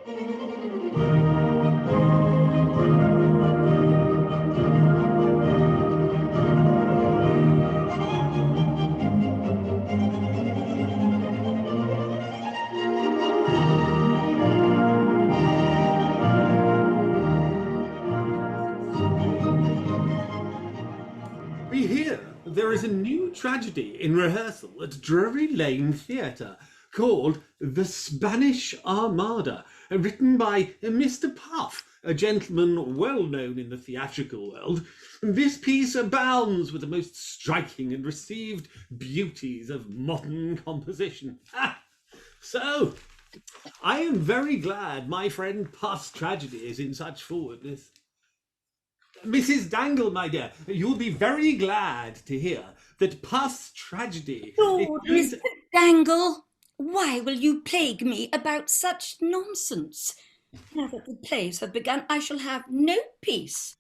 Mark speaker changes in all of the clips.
Speaker 1: We hear there is a new tragedy in rehearsal at Drury Lane Theatre called The Spanish Armada, written by Mr. Puff, a gentleman well known in the theatrical world. This piece abounds with the most striking and received beauties of modern composition. So, I am very glad my friend Puff's tragedy is in such forwardness. Mrs. Dangle, my dear, you'll be very glad to hear that Puff's tragedy...
Speaker 2: Lord, Mr. Dangle, why will you plague me about such nonsense? Now that the plays have begun, I shall have no peace.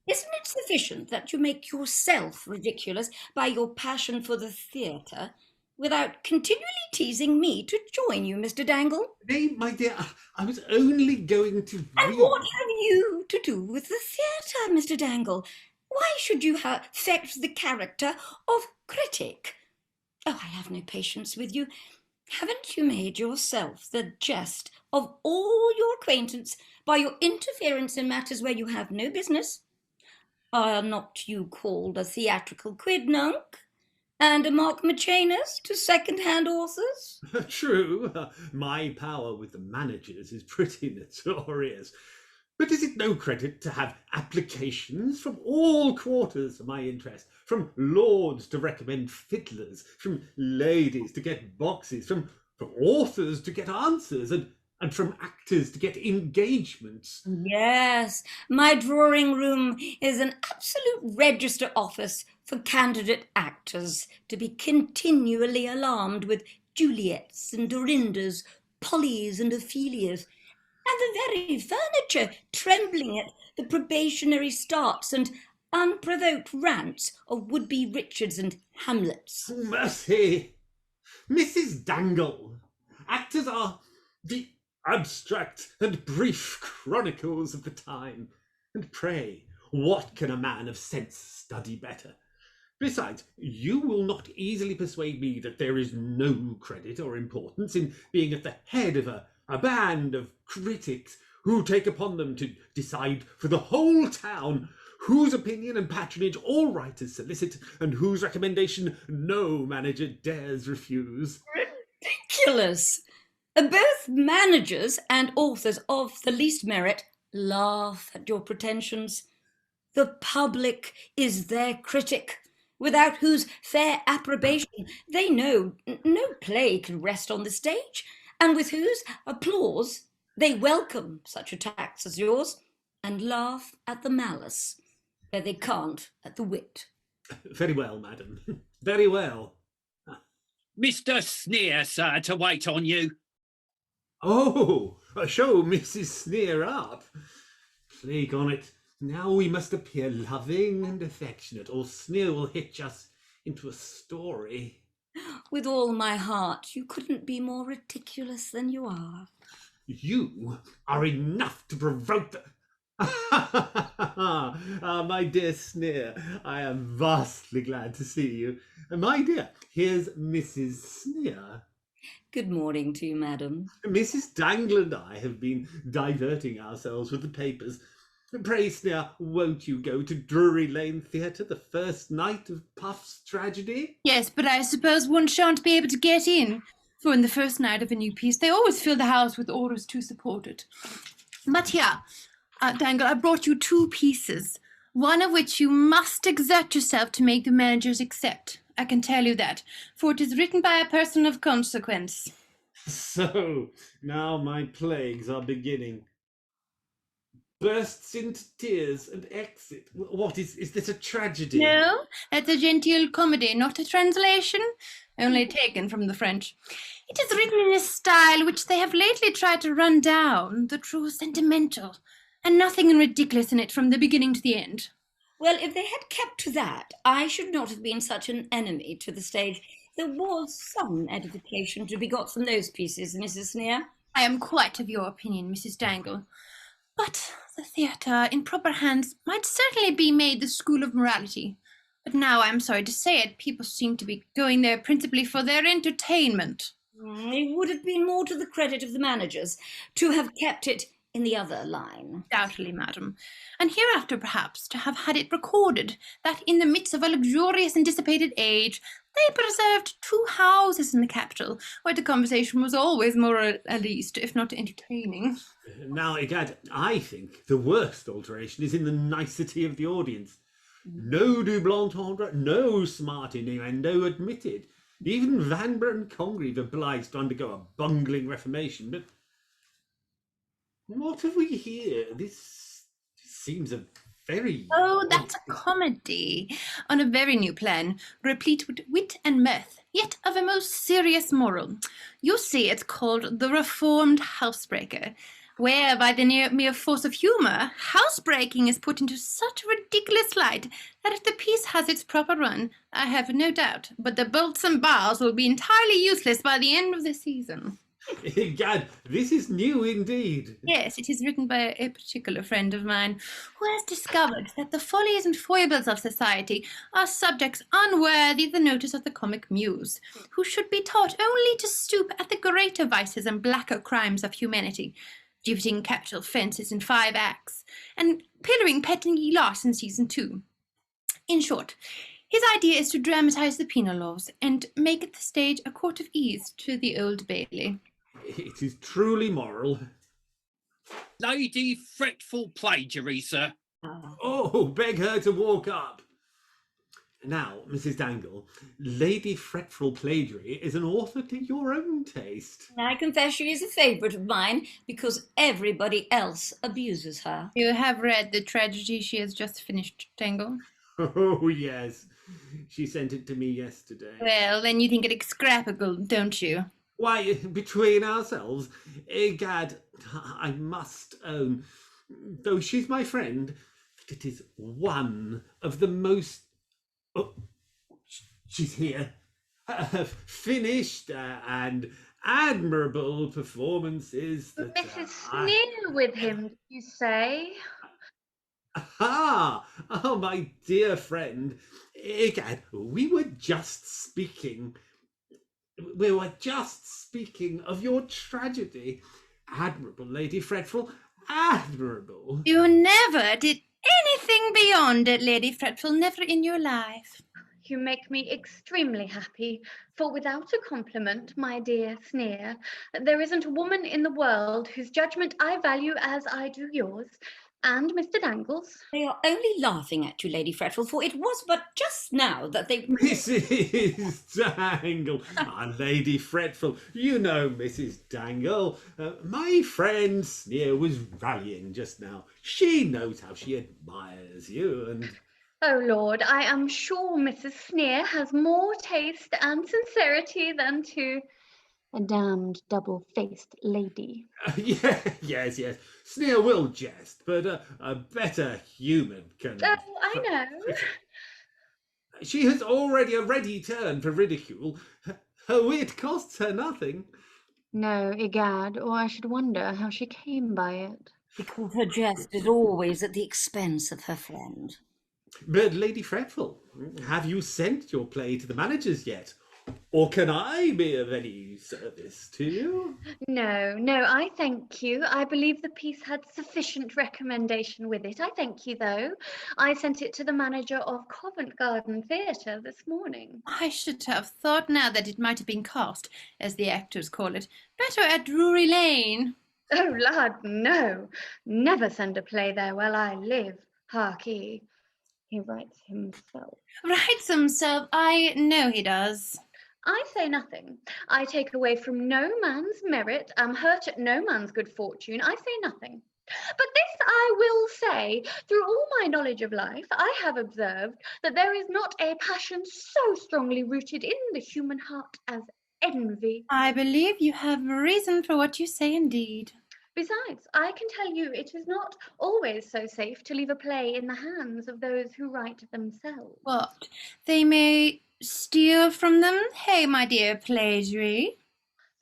Speaker 2: Isn't it sufficient that you make yourself ridiculous by your passion for the theatre, without continually teasing me to join you, Mr. Dangle?
Speaker 1: Nay, my dear, I was only going to...
Speaker 2: And what have you to do with the theatre, Mr. Dangle? Why should you affect the character of Critic? Oh, I have no patience with you. Haven't you made yourself the jest of all your acquaintance by your interference in matters where you have no business? Are not you called a theatrical quidnunc? And a Mark Machanis to second-hand authors?
Speaker 1: True, my power with the managers is pretty notorious. But is it no credit to have applications from all quarters for my interest? From lords to recommend fiddlers, from ladies to get boxes, from authors to get answers, and from actors to get engagements.
Speaker 2: Yes, my drawing room is an absolute register office for candidate actors to be continually alarmed with Juliets and Dorindas, Pollys and Ophelias, and the very furniture trembling at the probationary starts and unprovoked rants of would-be Richards and Hamlets.
Speaker 1: Mercy! Mrs. Dangle, actors are the abstract and brief chronicles of the time. And pray, what can a man of sense study better? Besides, you will not easily persuade me that there is no credit or importance in being at the head of a band of critics who take upon them to decide for the whole town whose opinion and patronage all writers solicit and whose recommendation no manager dares refuse.
Speaker 2: Ridiculous! Both managers and authors of the least merit laugh at your pretensions. The public is their critic, without whose fair approbation they know no play can rest on the stage, and with whose applause they welcome such attacks as yours, and laugh at the malice, where they can't at the wit.
Speaker 1: Very well, madam. Very well.
Speaker 3: Mr. SNEER, sir, to wait on you.
Speaker 1: Oh, show Mrs. SNEER up. Plague on it. Now we must appear loving and affectionate, or SNEER will hitch us into a story.
Speaker 2: With all my heart, you couldn't be more ridiculous than you are.
Speaker 1: You are enough to provoke the... my dear SNEER, I am vastly glad to see you. My dear, here's Mrs. SNEER.
Speaker 2: Good morning to you, madam.
Speaker 1: Mrs. Dangle and I have been diverting ourselves with the papers. Pray, SNEER, won't you go to Drury Lane Theatre the first night of Puff's tragedy?
Speaker 4: Yes, but I suppose one shan't be able to get in, for in the first night of a new piece they always fill the house with orders to support it. But here, Dangle, I brought you 2 pieces, one of which you must exert yourself to make the managers accept. I can tell you that, for it is written by a person of consequence.
Speaker 1: So, now my plagues are beginning. Bursts into tears and exit. What, is this a tragedy?
Speaker 4: No, that's a genteel comedy, not a translation, only taken from the French. It is written in a style which they have lately tried to run down, the true sentimental, and nothing ridiculous in it from the beginning to the end.
Speaker 2: Well, if they had kept to that, I should not have been such an enemy to the stage. There was some edification to be got from those pieces, Mrs. SNEER.
Speaker 4: I am quite of your opinion, Mrs. Dangle. But the theatre, in proper hands, might certainly be made the school of morality. But now, I am sorry to say it, people seem to be going there principally for their entertainment.
Speaker 2: It would have been more to the credit of the managers to have kept it in the other line.
Speaker 4: Doubtfully, madam. And hereafter, perhaps, to have had it recorded that in the midst of a luxurious and dissipated age, they preserved 2 houses in the capital, where the conversation was always more at least, if not entertaining.
Speaker 1: Now, egad, I think the worst alteration is in the nicety of the audience. No double entendre, no smart innuendo admitted. Even Vanbrugh and Congreve obliged to undergo a bungling reformation, but what have we here? This seems a very...
Speaker 4: Oh, that's a comedy, on a very new plan, replete with wit and mirth, yet of a most serious moral. You see, it's called The Reformed Housebreaker, where, by the mere force of humour, housebreaking is put into such a ridiculous light that if the piece has its proper run, I have no doubt, but the bolts and bars will be entirely useless by the end of the season.
Speaker 1: Egad, this is new indeed.
Speaker 4: Yes, it is written by a particular friend of mine, who has discovered that the follies and foibles of society are subjects unworthy the notice of the comic muse, who should be taught only to stoop at the greater vices and blacker crimes of humanity, duting capital offences in 5 acts, and pillaring petty loss in season 2. In short, his idea is to dramatise the penal laws and make the stage a court of ease to the Old Bailey.
Speaker 1: It is truly moral.
Speaker 3: Lady Fretful Plagiary, sir.
Speaker 1: Oh, beg her to walk up. Now, Mrs. Dangle, Lady Fretful Plagiary is an author to your own taste.
Speaker 2: I confess she is a favourite of mine because everybody else abuses her.
Speaker 4: You have read the tragedy she has just finished, Dangle?
Speaker 1: Oh, yes. She sent it to me yesterday.
Speaker 4: Well, then you think it execrable, don't you?
Speaker 1: Why, between ourselves, egad, I must own, though she's my friend, that it is one of the most... Oh, she's here. Finished and admirable performances that
Speaker 5: Mrs. SNEER with him, did you say?
Speaker 1: Ah, oh, my dear friend. Egad, we were just speaking of your tragedy. Admirable, Lady Fretful, admirable.
Speaker 4: You never did anything beyond it, Lady Fretful, never in your life.
Speaker 5: You make me extremely happy, for without a compliment, my dear SNEER, there isn't a woman in the world whose judgment I value as I do yours, and Mr. Dangle's.
Speaker 2: They are only laughing at you, Lady Fretful, for it was but just now that they...
Speaker 1: Mrs. Dangle, Lady Fretful, you know Mrs. Dangle. My friend SNEER was rallying just now. She knows how she admires you and...
Speaker 5: Oh, Lord, I am sure Mrs. SNEER has more taste and sincerity than to a damned double-faced lady.
Speaker 1: Yes. SNEER will jest, but a better human can...
Speaker 5: Oh, I know.
Speaker 1: She has already a ready turn for ridicule. Her wit costs her nothing.
Speaker 5: No, egad, or I should wonder how she came by it.
Speaker 2: Because her jest is always at the expense of her friend.
Speaker 1: But, Lady Fretful, have you sent your play to the managers yet? Or can I be of any service to you?
Speaker 5: No, I thank you. I believe the piece had sufficient recommendation with it. I thank you, though. I sent it to the manager of Covent Garden Theatre this morning.
Speaker 4: I should have thought now that it might have been cast, as the actors call it, better at Drury Lane.
Speaker 5: Oh, lad, no. Never send a play there while I live. Harkee. He writes himself.
Speaker 4: Writes himself, I know he does.
Speaker 5: I say nothing. I take away from no man's merit, am hurt at no man's good fortune. I say nothing. But this I will say, through all my knowledge of life, I have observed that there is not a passion so strongly rooted in the human heart as envy.
Speaker 4: I believe you have reason for what you say indeed.
Speaker 5: Besides, I can tell you it is not always so safe to leave a play in the hands of those who write themselves.
Speaker 4: What? They may steal from them? Hey, my dear Plagiary.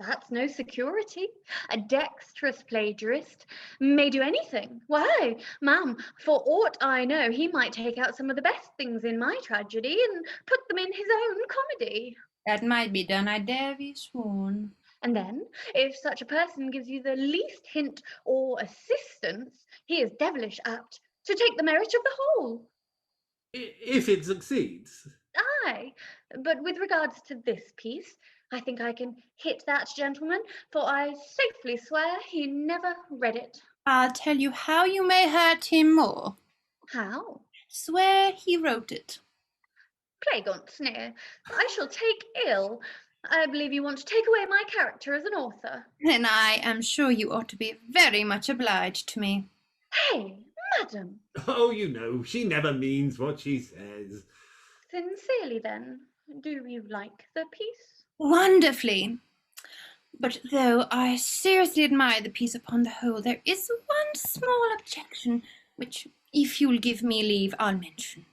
Speaker 5: That's no security. A dexterous plagiarist may do anything. Why, ma'am, for aught I know, he might take out some of the best things in my tragedy and put them in his own comedy.
Speaker 4: That might be done, I dare be sworn.
Speaker 5: And then, if such a person gives you the least hint or assistance, he is devilish apt to take the merit of the whole.
Speaker 1: If it succeeds.
Speaker 5: Aye, but with regards to this piece, I think I can hit that gentleman, for I safely swear he never read it.
Speaker 4: I'll tell you how you may hurt him more.
Speaker 5: How?
Speaker 4: Swear he wrote it.
Speaker 5: Plague on SNEER, I shall take ill. I believe you want to take away my character as an author.
Speaker 4: Then I am sure you ought to be very much obliged to me.
Speaker 5: Hey, madam.
Speaker 1: Oh, you know, she never means what she says.
Speaker 5: Sincerely then, do you like the piece?
Speaker 4: Wonderfully. But though I seriously admire the piece upon the whole, there is one small objection, which, if you'll give me leave, I'll mention.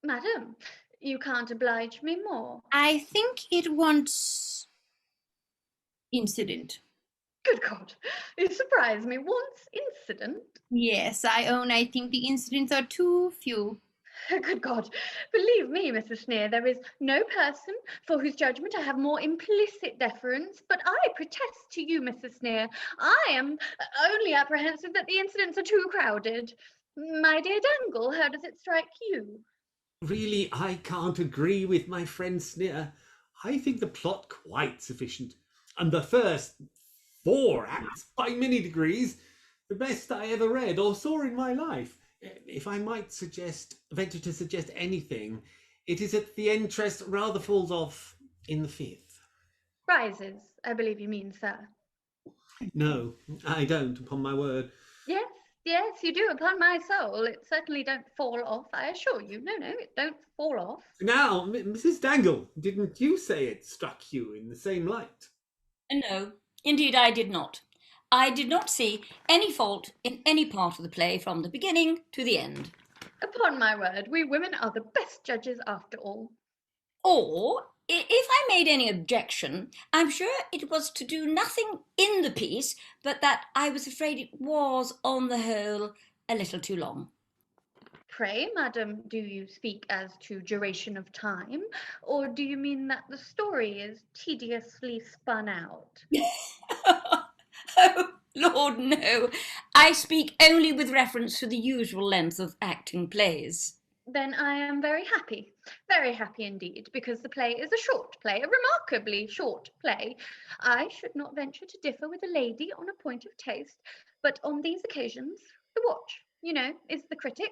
Speaker 5: Madam, you can't oblige me more.
Speaker 4: I think it wants incident.
Speaker 5: Good God, you surprise me. Once incident?
Speaker 4: Yes, I own I think the incidents are too few.
Speaker 5: Good God, believe me, Mrs. SNEER, there is no person for whose judgment I have more implicit deference, but I protest to you, Mrs. SNEER, I am only apprehensive that the incidents are too crowded. My dear Dangle, how does it strike you?
Speaker 1: Really, I can't agree with my friend SNEER. I think the plot quite sufficient. And the first 4 acts, by many degrees, the best I ever read or saw in my life. If I might venture to suggest anything, it is that the interest rather falls off in the 5th.
Speaker 5: Rises, I believe you mean, sir.
Speaker 1: No, I don't, upon my word.
Speaker 5: Yes, yes, you do, upon my soul. It certainly don't fall off, I assure you. No, it don't fall off.
Speaker 1: Now, Mrs. Dangle, didn't you say it struck you in the same light?
Speaker 2: No, indeed I did not. I did not see any fault in any part of the play from the beginning to the end.
Speaker 5: Upon my word, we women are the best judges after all.
Speaker 2: Or, if I made any objection, I'm sure it was to do nothing in the piece, but that I was afraid it was, on the whole, a little too long.
Speaker 5: Pray, madam, do you speak as to duration of time, or do you mean that the story is tediously spun out?
Speaker 2: Oh, Lord, no. I speak only with reference to the usual length of acting plays.
Speaker 5: Then I am very happy indeed, because the play is a short play, a remarkably short play. I should not venture to differ with a lady on a point of taste, but on these occasions, the watch, you know, is the critic.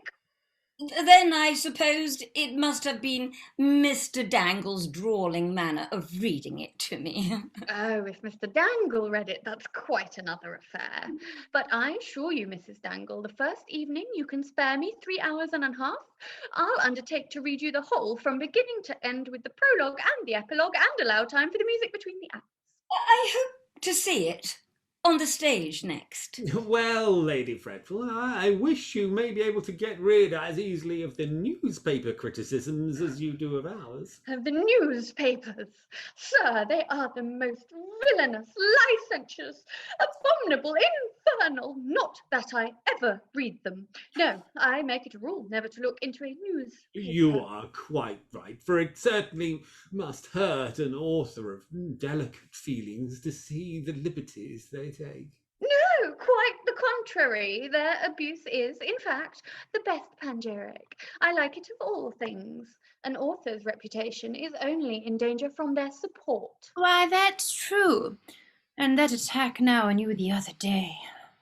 Speaker 2: Then I supposed it must have been Mr. Dangle's drawling manner of reading it to me.
Speaker 5: Oh, if Mr. Dangle read it, that's quite another affair. But I assure you, Mrs. Dangle, the first evening you can spare me 3 hours and a half, I'll undertake to read you the whole from beginning to end with the prologue and the epilogue and allow time for the music between the acts.
Speaker 2: I hope to see it on the stage next.
Speaker 1: Well, Lady Fretful, I wish you may be able to get rid as easily of the newspaper criticisms as you do of ours.
Speaker 5: Of the newspapers, sir, they are the most villainous, licentious, abominable, infernal, not that I ever read them. No, I make it a rule never to look into a newspaper.
Speaker 1: You are quite right, for it certainly must hurt an author of delicate feelings to see the liberties they take.
Speaker 5: No, quite the contrary. Their abuse is, in fact, the best panegyric. I like it of all things. An author's reputation is only in danger from their support.
Speaker 4: Why, that's true. And that attack now on you the other day.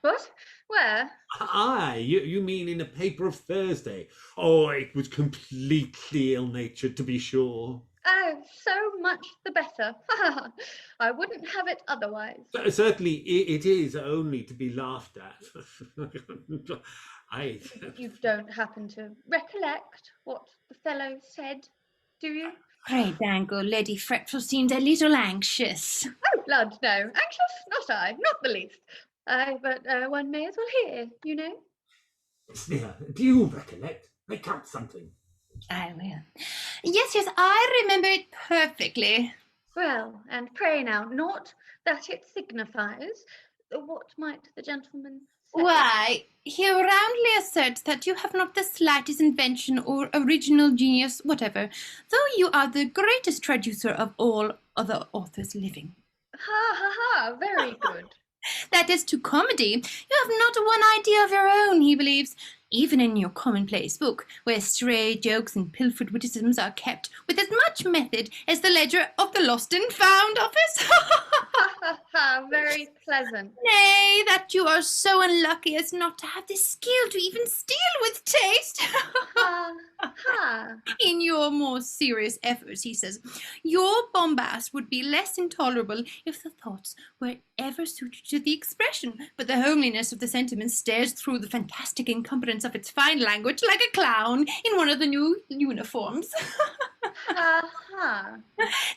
Speaker 5: What? Where?
Speaker 1: Aye, you mean in a paper of Thursday. Oh, it was completely ill-natured, to be sure.
Speaker 5: Oh, so much the better. I wouldn't have it otherwise.
Speaker 1: Certainly, it is only to be laughed at.
Speaker 5: You don't happen to recollect what the fellow said, do you?
Speaker 4: Pray, Dangle, Lady Fretful seems a little anxious.
Speaker 5: Oh, blood, no. Anxious? Not I, not the least. But one may as well hear, you know.
Speaker 1: SNEER, do you recollect? Make up something.
Speaker 4: I will. Yes, I remember it perfectly.
Speaker 5: Well, and pray now, not that it signifies. What might the gentleman say?
Speaker 4: Why, he roundly asserts that you have not the slightest invention or original genius whatever, though you are the greatest traducer of all other authors living.
Speaker 5: Ha ha ha, very good.
Speaker 4: That is to comedy. You have not one idea of your own, he believes, even in your commonplace book, where stray jokes and pilfered witticisms are kept with as much method as the ledger of the Lost and Found office.
Speaker 5: Ha ha ha, very pleasant.
Speaker 4: Nay, that you are so unlucky as not to have the skill to even steal with taste.
Speaker 5: Ha ha.
Speaker 4: In your more serious efforts, he says, your bombast would be less intolerable if the thoughts were ever suited to the expression, but the homeliness of the sentiment stares through the fantastic incompetence of its fine language like a clown in one of the new uniforms.
Speaker 5: Ha ha.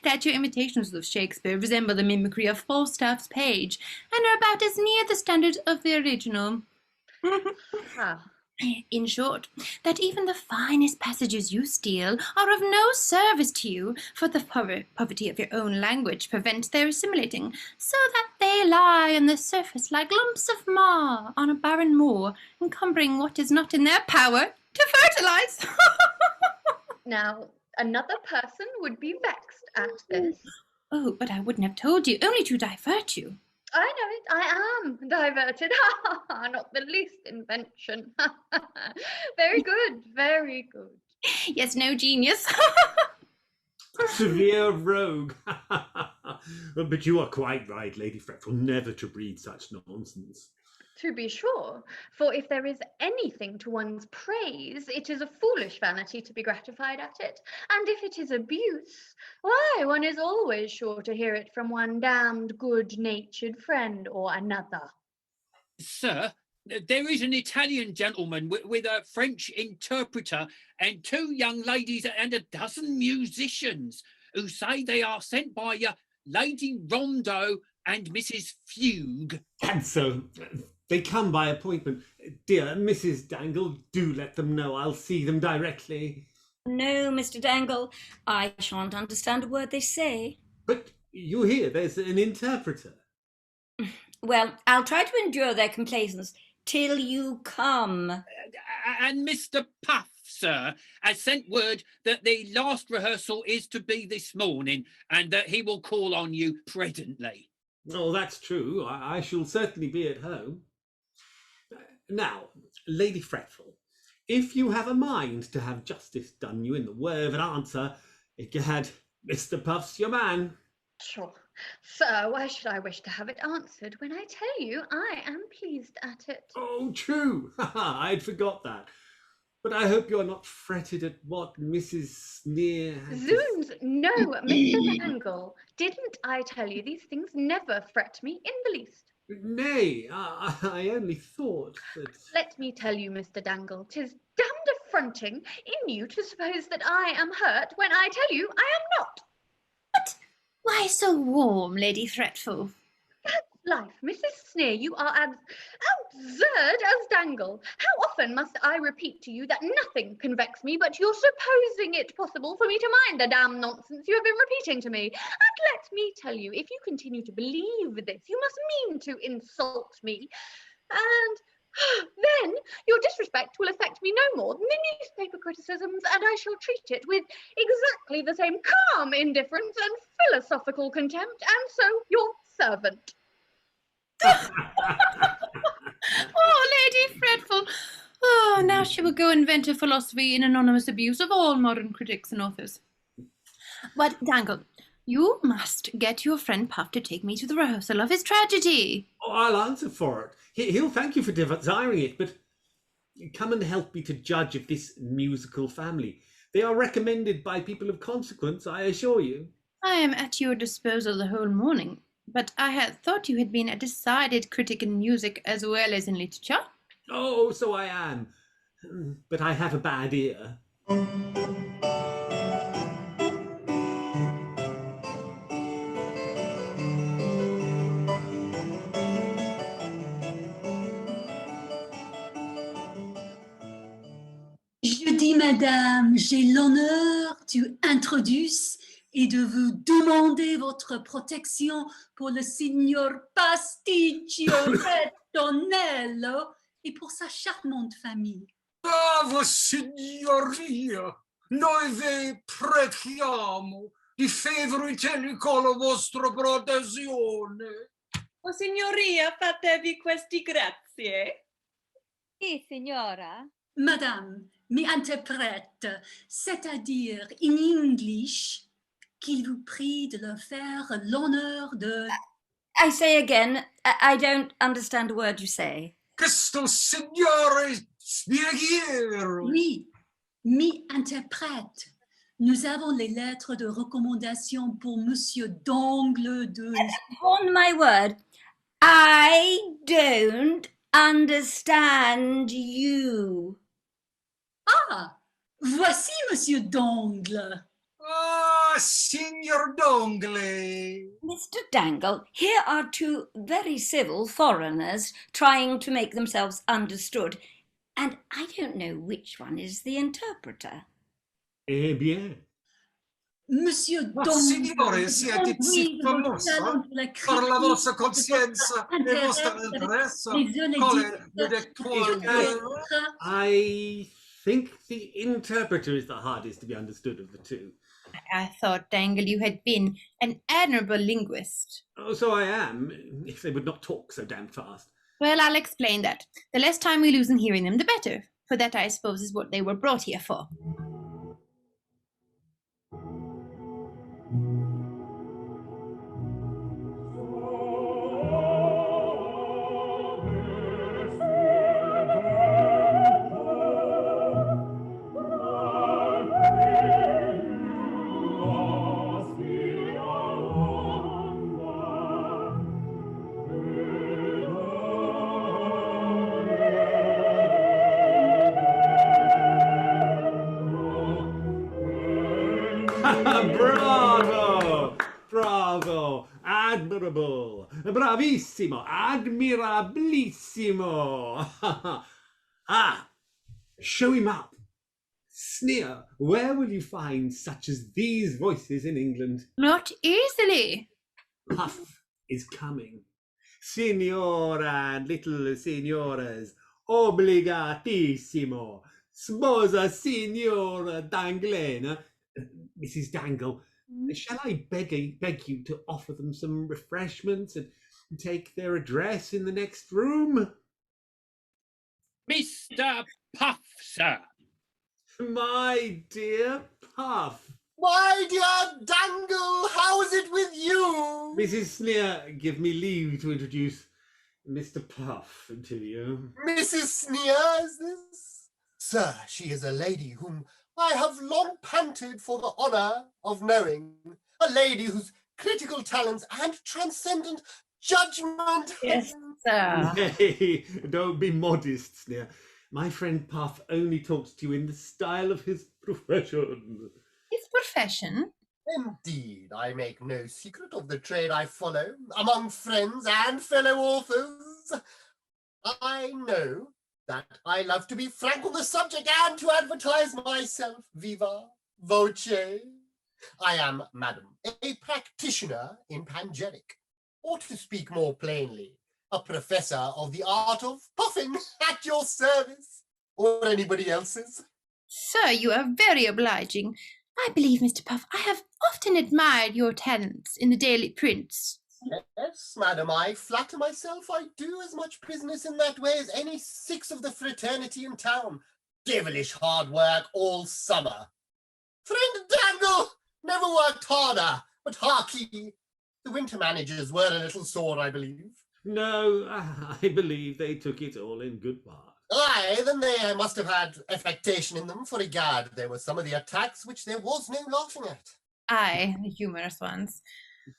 Speaker 4: That your imitations of Shakespeare resemble the mimicry of Falstaff's page, and are about as near the standard of the original.
Speaker 5: Ha.
Speaker 4: In short, that even the finest passages you steal are of no service to you, for the poverty of your own language prevents their assimilating, so that they lie on the surface like lumps of marl on a barren moor, encumbering what is not in their power to fertilize.
Speaker 5: Now, another person would be vexed at this.
Speaker 4: Oh, but I wouldn't have told you, only to divert you.
Speaker 5: I know it, I am diverted. Ha ha ha, not the least invention. Ha ha ha. Very good, very good.
Speaker 4: Yes, no genius.
Speaker 1: Severe rogue. But you are quite right, Lady Fretful, never to breed such nonsense.
Speaker 5: To be sure, for if there is anything to one's praise, it is a foolish vanity to be gratified at it, and if it is abuse, why, one is always sure to hear it from one damned good-natured friend or another.
Speaker 3: Sir, there is an Italian gentleman with a French interpreter and 2 young ladies and a dozen musicians who say they are sent by Lady Rondo and Mrs. Fugue.
Speaker 1: And so they come by appointment. Dear Mrs. Dangle, do let them know I'll see them directly.
Speaker 2: No, Mr. Dangle, I shan't understand a word they say.
Speaker 1: But you hear there's an interpreter.
Speaker 2: Well, I'll try to endure their complaisance till you come.
Speaker 3: And Mr. Puff, sir, has sent word that the last rehearsal is to be this morning and that he will call on you presently.
Speaker 1: Oh, that's true. I shall certainly be at home. Now, Lady Fretful, if you have a mind to have justice done you in the way of an answer, egad, Mr. Puff's your man.
Speaker 5: Sure. Sir, why should I wish to have it answered when I tell you I am pleased at it?
Speaker 1: Oh, true. I'd forgot that. But I hope you're not fretted at what Mrs. SNEER has to
Speaker 5: Zoons, no, Mr. Dangle. Didn't I tell you these things never fret me in the least?
Speaker 1: Nay, I only thought that...
Speaker 5: Let me tell you, Mr. Dangle, 'tis damned affronting in you to suppose that I am hurt when I tell you I am not.
Speaker 4: But why so warm, Lady Fretful?
Speaker 5: Life, Mrs. SNEER, you are as absurd as Dangle. How often must I repeat to you that nothing can vex me but your supposing it possible for me to mind the damn nonsense you have been repeating to me? And let me tell you, if you continue to believe this, you must mean to insult me. And then your disrespect will affect me no more than the newspaper criticisms, and I shall treat it with exactly the same calm indifference and philosophical contempt, and so your servant.
Speaker 4: Oh, Lady Fretful. Oh, now she will go invent a philosophy in anonymous abuse of all modern critics and authors. But, Dangle, you must get your friend Puff to take me to the rehearsal of his tragedy.
Speaker 1: Oh, I'll answer for it. He'll thank you for desiring it, but come and help me to judge of this musical family. They are recommended by people of consequence, I assure you.
Speaker 4: I am at your disposal the whole morning, but I had thought you had been a decided critic in music as well as in literature.
Speaker 1: Oh, so I am. But I have a bad ear.
Speaker 6: Jeudi, madame, j'ai l'honneur to introduce et de vous demander votre protection pour le signor Pasticcio Ritornello et pour sa charmante famille.
Speaker 7: Bravo, signoria! Noi vi preghiamo di favorirci con la vostra protezione.
Speaker 8: O signoria, fatevi questi grazie.
Speaker 9: Sì, signora.
Speaker 6: Madame, mi interprète, c'est-à-dire in English, qu'il vous prie de leur faire l'honneur de...
Speaker 2: I say again, I don't understand a word you say.
Speaker 7: Questo signore spieghiero.
Speaker 6: Oui, mi interprète. Nous avons les lettres de recommandation pour Monsieur d'Angle de...
Speaker 2: On my word, I don't understand you.
Speaker 6: Ah, voici Monsieur d'Angle.
Speaker 7: Ah, signor Dongle.
Speaker 2: Mr. Dangle, here are two very civil foreigners trying to make themselves understood, and I don't know which one is the interpreter.
Speaker 1: Eh bien.
Speaker 6: Monsieur
Speaker 7: Ma
Speaker 6: d'Angle.
Speaker 7: signore, siete zitto mossa? Per la vostra coscienza e vostro interesse, quale
Speaker 1: I think the interpreter is the hardest to be understood of the two.
Speaker 4: I thought, Dangle, you had been an admirable linguist.
Speaker 1: Oh, so I am, if they would not talk so damn fast.
Speaker 4: Well, I'll explain that. The less time we lose in hearing them, the better. For that, I suppose, is what they were brought here for.
Speaker 1: Bravo! Bravo! Admirable! Bravissimo! Admirabilissimo! Ah! Show him up! SNEER, where will you find such as these voices in England?
Speaker 4: Not easily.
Speaker 1: Puff is coming. Signora and little signoras, obligatissimo. Sposa signora Danglena. Mrs. Dangle, shall I beg you to offer them some refreshments and take their address in the next room?
Speaker 3: Mr. Puff, sir.
Speaker 1: My dear Puff.
Speaker 10: My dear Dangle, how is it with you?
Speaker 1: Mrs. SNEER, give me leave to introduce Mr. Puff to you.
Speaker 10: Mrs. SNEER, is this? Sir, she is a lady whom I have long panted for the honour of knowing. A lady whose critical talents and transcendent judgment...
Speaker 4: Yes, sir.
Speaker 1: Hey, don't be modest, SNEER. My friend Puff only talks to you in the style of his profession.
Speaker 4: His profession?
Speaker 10: Indeed, I make no secret of the trade I follow among friends and fellow authors. I know that I love to be frank on the subject and to advertise myself viva voce. I am, madam, a practitioner in panegyric, or to speak more plainly, a professor of the art of puffing at your service, or anybody else's.
Speaker 4: Sir, you are very obliging. I believe, Mr. Puff, I have often admired your talents in the daily prints.
Speaker 10: Yes, madam, I flatter myself I do as much business in that way as any 6 of the fraternity in town. Devilish hard work all summer. Friend Dangle never worked harder, but harkee, the winter managers were a little sore, I believe.
Speaker 1: No, I believe they took it all in good part.
Speaker 10: Aye, then they must have had affectation in them, for regard there were some of the attacks which there was no laughing at.
Speaker 4: Aye, the humorous ones.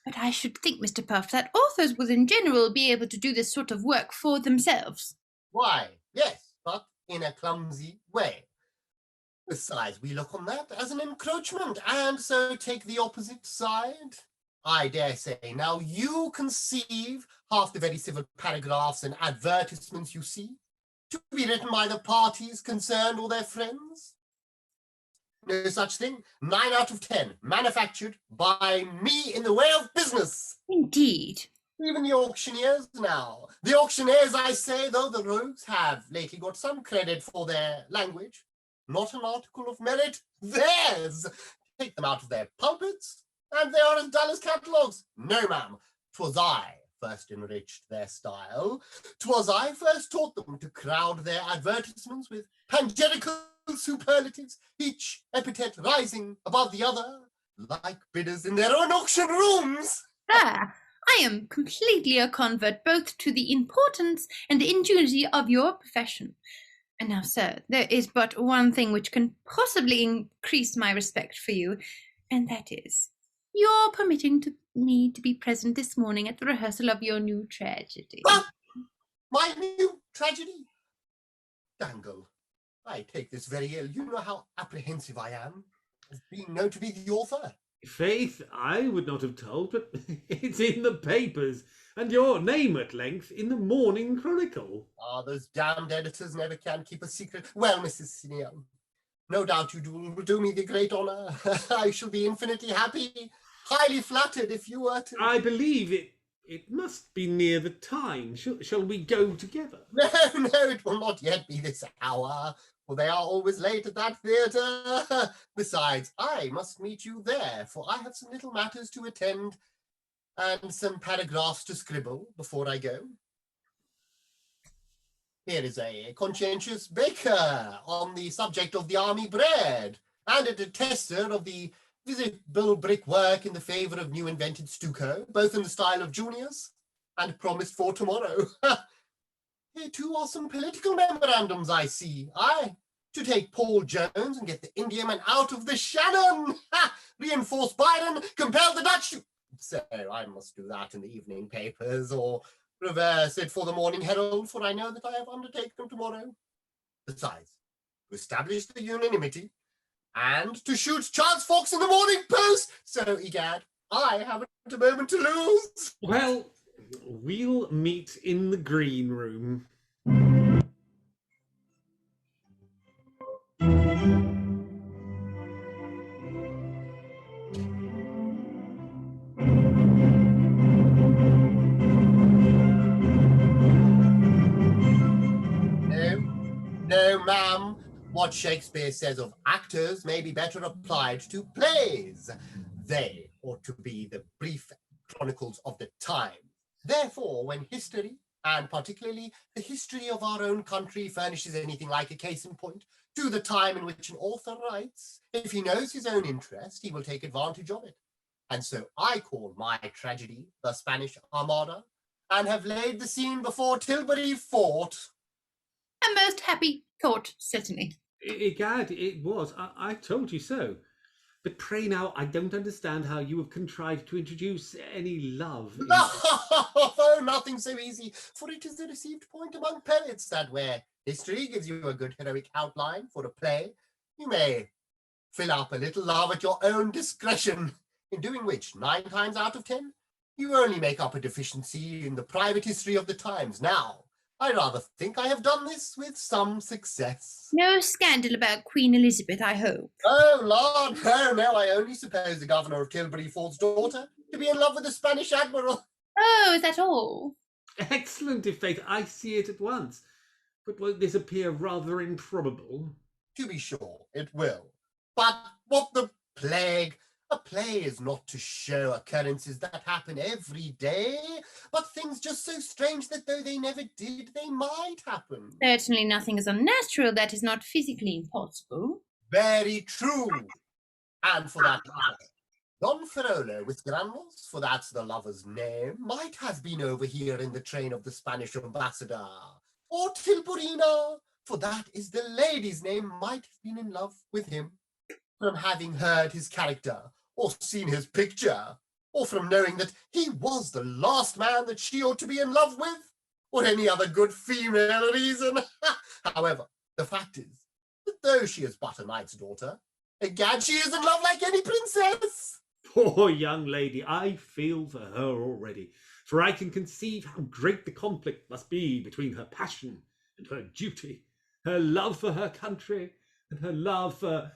Speaker 4: But I should think, Mr. Puff, that authors would in general be able to do this sort of work for themselves.
Speaker 10: Why, yes, but in a clumsy way. Besides, we look on that as an encroachment, and so take the opposite side. I dare say, now you conceive half the very civil paragraphs and advertisements you see to be written by the parties concerned or their friends. No such thing. 9 out of 10. Manufactured by me in the way of business.
Speaker 4: Indeed.
Speaker 10: Even the auctioneers now. The auctioneers, I say, though the rogues have lately got some credit for their language. Not an article of merit. Theirs. Take them out of their pulpits, and they are as dull as catalogues. No, ma'am. 'Twas I first enriched their style. 'Twas I first taught them to crowd their advertisements with panegyrical superlatives, each epithet rising above the other, like bidders in their own auction rooms.
Speaker 4: Ah, I am completely a convert both to the importance and the ingenuity of your profession. And now, sir, there is but one thing which can possibly increase my respect for you, and that is your permitting me to be present this morning at the rehearsal of your new tragedy.
Speaker 10: Ah, my new tragedy? Dangle, I take this very ill. You know how apprehensive I am of being known to be the author.
Speaker 1: Faith, I would not have told, but it's in the papers, and your name at length in the Morning Chronicle.
Speaker 10: Ah, those damned editors never can keep a secret. Well, Mrs. SNEER, no doubt you will do me the great honour. I shall be infinitely happy, highly flattered if you were to...
Speaker 1: I believe it must be near the time. Shall we go together?
Speaker 10: No, it will not yet be this hour, for they are always late at that theatre. Besides, I must meet you there, for I have some little matters to attend and some paragraphs to scribble before I go. Here is a conscientious baker on the subject of the army bread, and a detester of the visible brickwork in the favour of new invented stucco, both in the style of Junius and promised for tomorrow. Here too are some political memorandums, I see. Aye, to take Paul Jones and get the Indiaman out of the Shannon. Reinforce Byron, compel the Dutch to... So I must do that in the evening papers, or reverse it for the Morning Herald, for I know that I have undertaken tomorrow. Besides, to establish the unanimity, and to shoot Charles Fox in the Morning Post. So, egad, I haven't a moment to lose.
Speaker 1: Well, we'll meet in the green room.
Speaker 10: No, ma'am. What Shakespeare says of actors may be better applied to plays. They ought to be the brief chronicles of the time. Therefore, when history, and particularly the history of our own country, furnishes anything like a case in point to the time in which an author writes, if he knows his own interest, he will take advantage of it. And so I call my tragedy The Spanish Armada, and have laid the scene before Tilbury Fort.
Speaker 4: A most happy thought, certainly.
Speaker 1: Egad, it was. I told you so. But pray now, I don't understand how you have contrived to introduce any love.
Speaker 10: Oh, nothing so easy, for it is the received point among poets that where history gives you a good heroic outline for a play, you may fill up a little love at your own discretion, in doing which, 9 times out of 10, you only make up a deficiency in the private history of the times. Now, I rather think I have done this with some success.
Speaker 4: No scandal about Queen Elizabeth, I hope.
Speaker 10: Oh, Lord, no, I only suppose the governor of Tilbury Fort's daughter to be in love with the Spanish admiral.
Speaker 4: Oh, is that all?
Speaker 1: Excellent, if faith, I see it at once. But won't this appear rather improbable?
Speaker 10: To be sure, it will. But what the plague? A play is not to show occurrences that happen every day, but things just so strange that though they never did, they might happen.
Speaker 4: Certainly nothing is unnatural that is not physically impossible.
Speaker 10: Very true. And for that matter, Don Ferrolo with Granules, for that's the lover's name, might have been over here in the train of the Spanish ambassador. Or Tilburina, for that is the lady's name, might have been in love with him, from having heard his character, or seen his picture, or from knowing that he was the last man that she ought to be in love with, or any other good female reason. However, the fact is that though she is but a knight's daughter, egad, she is in love like any princess.
Speaker 1: Poor young lady, I feel for her already, for I can conceive how great the conflict must be between her passion and her duty, her love for her country, and her love for...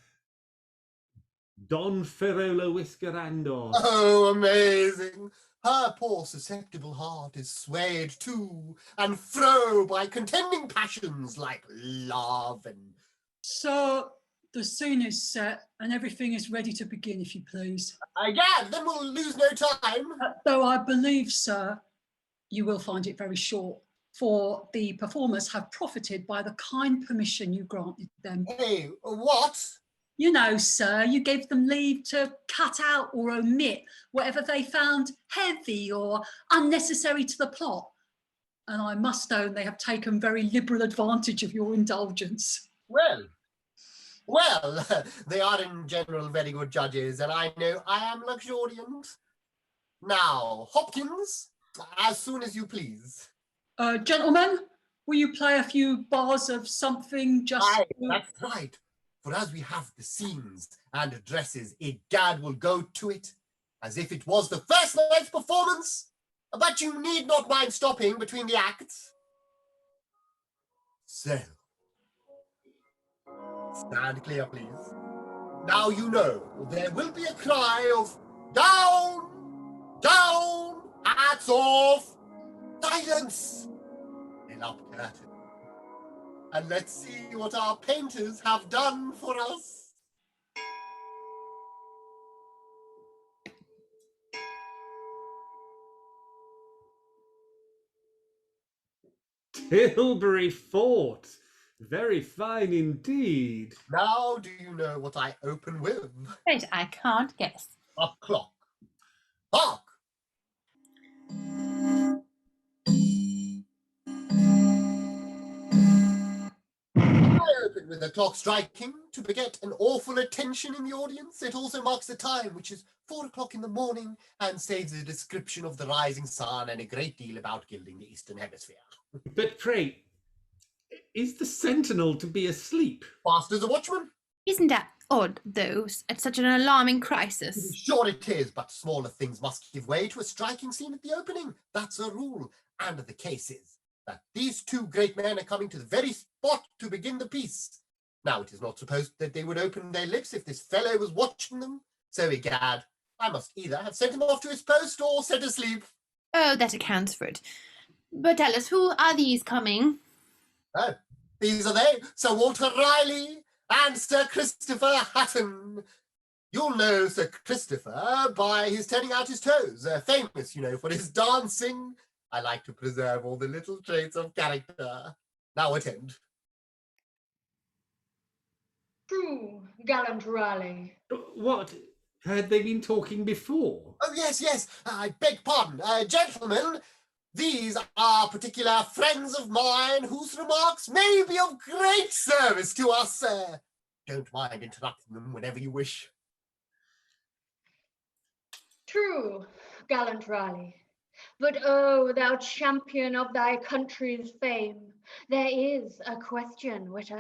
Speaker 1: Don Ferrolo Whiskerando.
Speaker 10: Oh, amazing! Her poor susceptible heart is swayed to and fro by contending passions like love and...
Speaker 6: So, the scene is set and everything is ready to begin, if you please.
Speaker 10: Egad, then we'll lose no time.
Speaker 6: Though I believe, sir, you will find it very short, for the performers have profited by the kind permission you granted them.
Speaker 10: Hey, what?
Speaker 6: You know, sir, you gave them leave to cut out or omit whatever they found heavy or unnecessary to the plot. And I must own they have taken very liberal advantage of your indulgence.
Speaker 10: Well, they are in general very good judges, and I know I am luxuriant. Now, Hopkins, as soon as you please.
Speaker 6: Gentlemen, will you play a few bars of something just...
Speaker 10: Aye, that's right. For as we have the scenes and addresses, egad will go to it, as if it was the first night's performance. But you need not mind stopping between the acts. So, stand clear, please. Now you know there will be a cry of down, down, hats off, silence, and up curtain. And let's see what our painters have done for us.
Speaker 1: Tilbury Fort. Very fine indeed.
Speaker 10: Now do you know what I open with?
Speaker 4: Wait, I can't guess.
Speaker 10: A clock. Hark! I open with a clock striking to beget an awful attention in the audience. It also marks the time, which is 4 o'clock in the morning, and saves a description of the rising sun and a great deal about gilding the Eastern Hemisphere.
Speaker 1: But pray, is the sentinel to be asleep?
Speaker 10: Fast as a watchman?
Speaker 4: Isn't that odd, though, at such an alarming crisis?
Speaker 10: Sure it is, but smaller things must give way to a striking scene at the opening. That's a rule. And the case is that these two great men are coming to the very spot to begin the piece. Now, it is not supposed that they would open their lips if this fellow was watching them. So, egad, I must either have sent him off to his post or set asleep.
Speaker 4: Oh, that accounts for it. But tell us, who are these coming?
Speaker 10: Oh, these are they, Sir Walter Raleigh and Sir Christopher Hatton. You'll know Sir Christopher by his turning out his toes, famous, you know, for his dancing. I like to preserve all the little traits of character. Now attend.
Speaker 5: True, gallant Raleigh.
Speaker 1: What? Had they been talking before?
Speaker 10: Oh, yes, I beg pardon. Gentlemen, these are particular friends of mine whose remarks may be of great service to us. Don't mind interrupting them whenever you wish.
Speaker 5: True, gallant Raleigh. But oh, thou champion of thy country's fame, there is a question which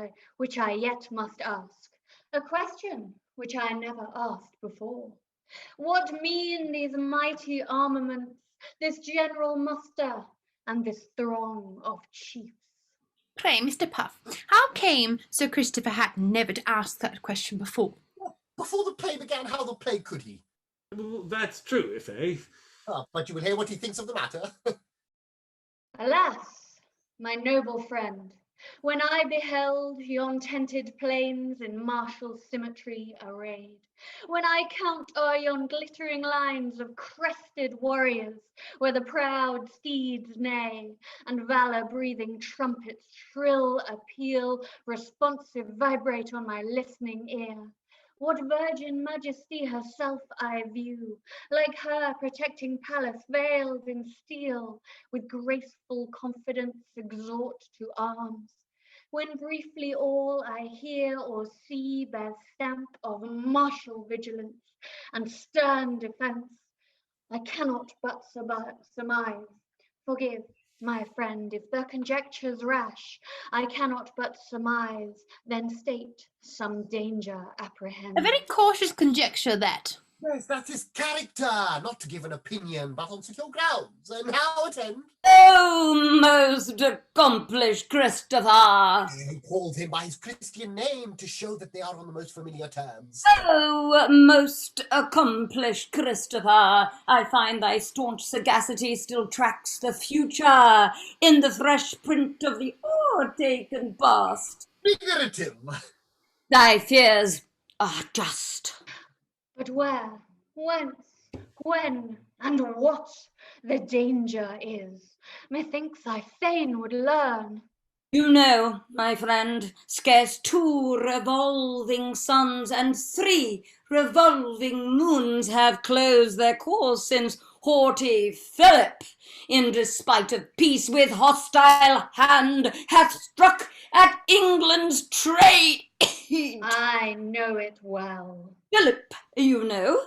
Speaker 5: I yet must ask, a question which I never asked before. What mean these mighty armaments, this general muster, and this throng of chiefs?
Speaker 4: Pray, Mr. Puff, how came Sir Christopher Hatton never to ask that question before?
Speaker 10: Before the play began, how the play could he?
Speaker 1: Well, that's true, Ife.
Speaker 10: But you will hear what he thinks of the matter.
Speaker 5: Alas, my noble friend, when I beheld yon tented plains in martial symmetry arrayed, when I count o'er yon glittering lines of crested warriors, where the proud steeds neigh, and valor-breathing trumpets shrill appeal, responsive vibrate on my listening ear, what virgin majesty herself I view, like her protecting palace veiled in steel, with graceful confidence exhort to arms. When briefly all I hear or see bears stamp of martial vigilance and stern defence, I cannot but surmise. Forgive, my friend, if the conjecture's rash, I cannot but surmise, then state some danger apprehend.
Speaker 4: A very cautious conjecture, that.
Speaker 10: Yes, that's his character, not to give an opinion, but on secure grounds. And how attend?
Speaker 2: Oh, most accomplished Christopher!
Speaker 10: I called him by his Christian name to show that they are on the most familiar terms.
Speaker 2: Oh, most accomplished Christopher, I find thy staunch sagacity still tracks the future in the fresh print of the o'ertaken past.
Speaker 10: Figurative.
Speaker 2: Thy fears are just.
Speaker 5: But where, whence, when, and what the danger is, methinks I fain would learn.
Speaker 2: You know, my friend, scarce 2 revolving suns and 3 revolving moons have closed their course since haughty Philip, in despite of peace with hostile hand, hath struck at England's trade.
Speaker 5: I know it well.
Speaker 2: Philip, you know,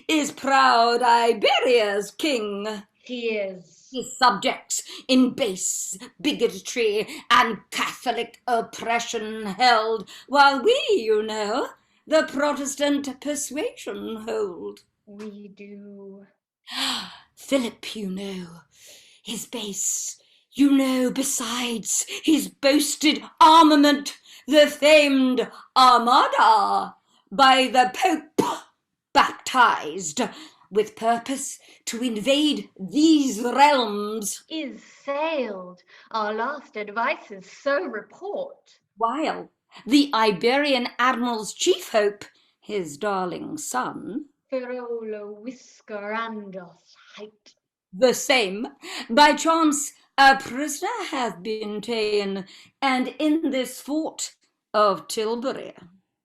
Speaker 2: is proud Iberia's king.
Speaker 5: He is.
Speaker 2: His subjects in base bigotry and Catholic oppression held, while we, you know, the Protestant persuasion hold.
Speaker 5: We do.
Speaker 2: Philip, you know, his base, you know, besides his boasted armament, the famed Armada, by the Pope baptized, with purpose to invade these realms.
Speaker 5: Is sailed. Our last advices so report.
Speaker 2: While the Iberian admiral's chief hope, his darling son,
Speaker 5: Ferolo whiskerandos height.
Speaker 2: the same, by chance a prisoner hath been ta'en, and in this fort of Tilbury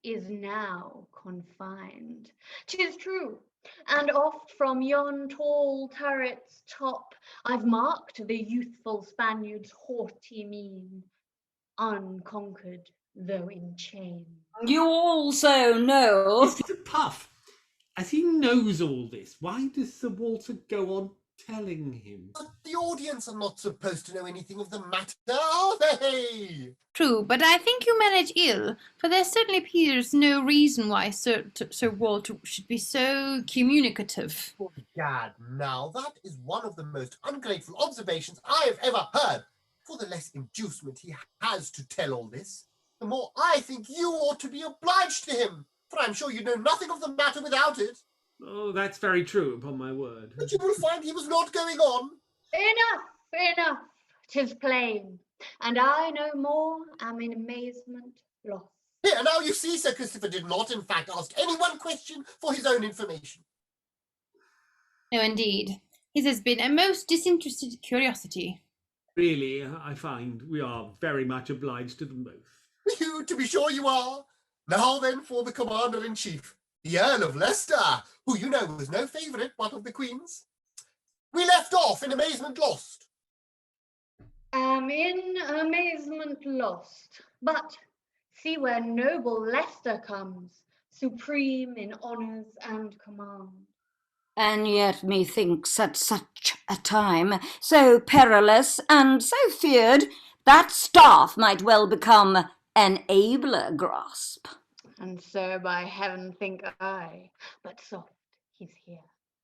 Speaker 5: Is now confined. 'Tis true, and oft from yon tall turret's top I've marked the youthful Spaniard's haughty mien, unconquered though in chains.
Speaker 2: You also know.
Speaker 1: Mr. Puff, as he knows all this, why does Sir Walter go on telling him?
Speaker 10: But the audience are not supposed to know anything of the matter, are they?
Speaker 4: True, but I think you manage ill, for there certainly appears no reason why Sir Walter should be so communicative.
Speaker 10: Oh, Gad, now that is one of the most ungrateful observations I have ever heard. For the less inducement he has to tell all this, the more I think you ought to be obliged to him, for I'm sure you know nothing of the matter without it.
Speaker 1: Oh, that's very true, upon my word.
Speaker 10: But you will find he was not going on.
Speaker 5: Enough, 'tis plain, and I no more am in amazement lost.
Speaker 10: Here, now you see Sir Christopher did not, in fact, ask any one question for his own information.
Speaker 4: No, indeed. His has been a most disinterested curiosity.
Speaker 1: Really, I find we are very much obliged to them both.
Speaker 10: You, to be sure you are. Now then for the Commander-in-Chief, the Earl of Leicester, who you know was no favourite but of the Queen's. We left off in amazement lost.
Speaker 5: Am in amazement lost, but see where noble Leicester comes, supreme in honours and command.
Speaker 2: And yet methinks at such a time, so perilous and so feared, that staff might well become an abler grasp.
Speaker 5: And so by heaven think I, but soft, he's here.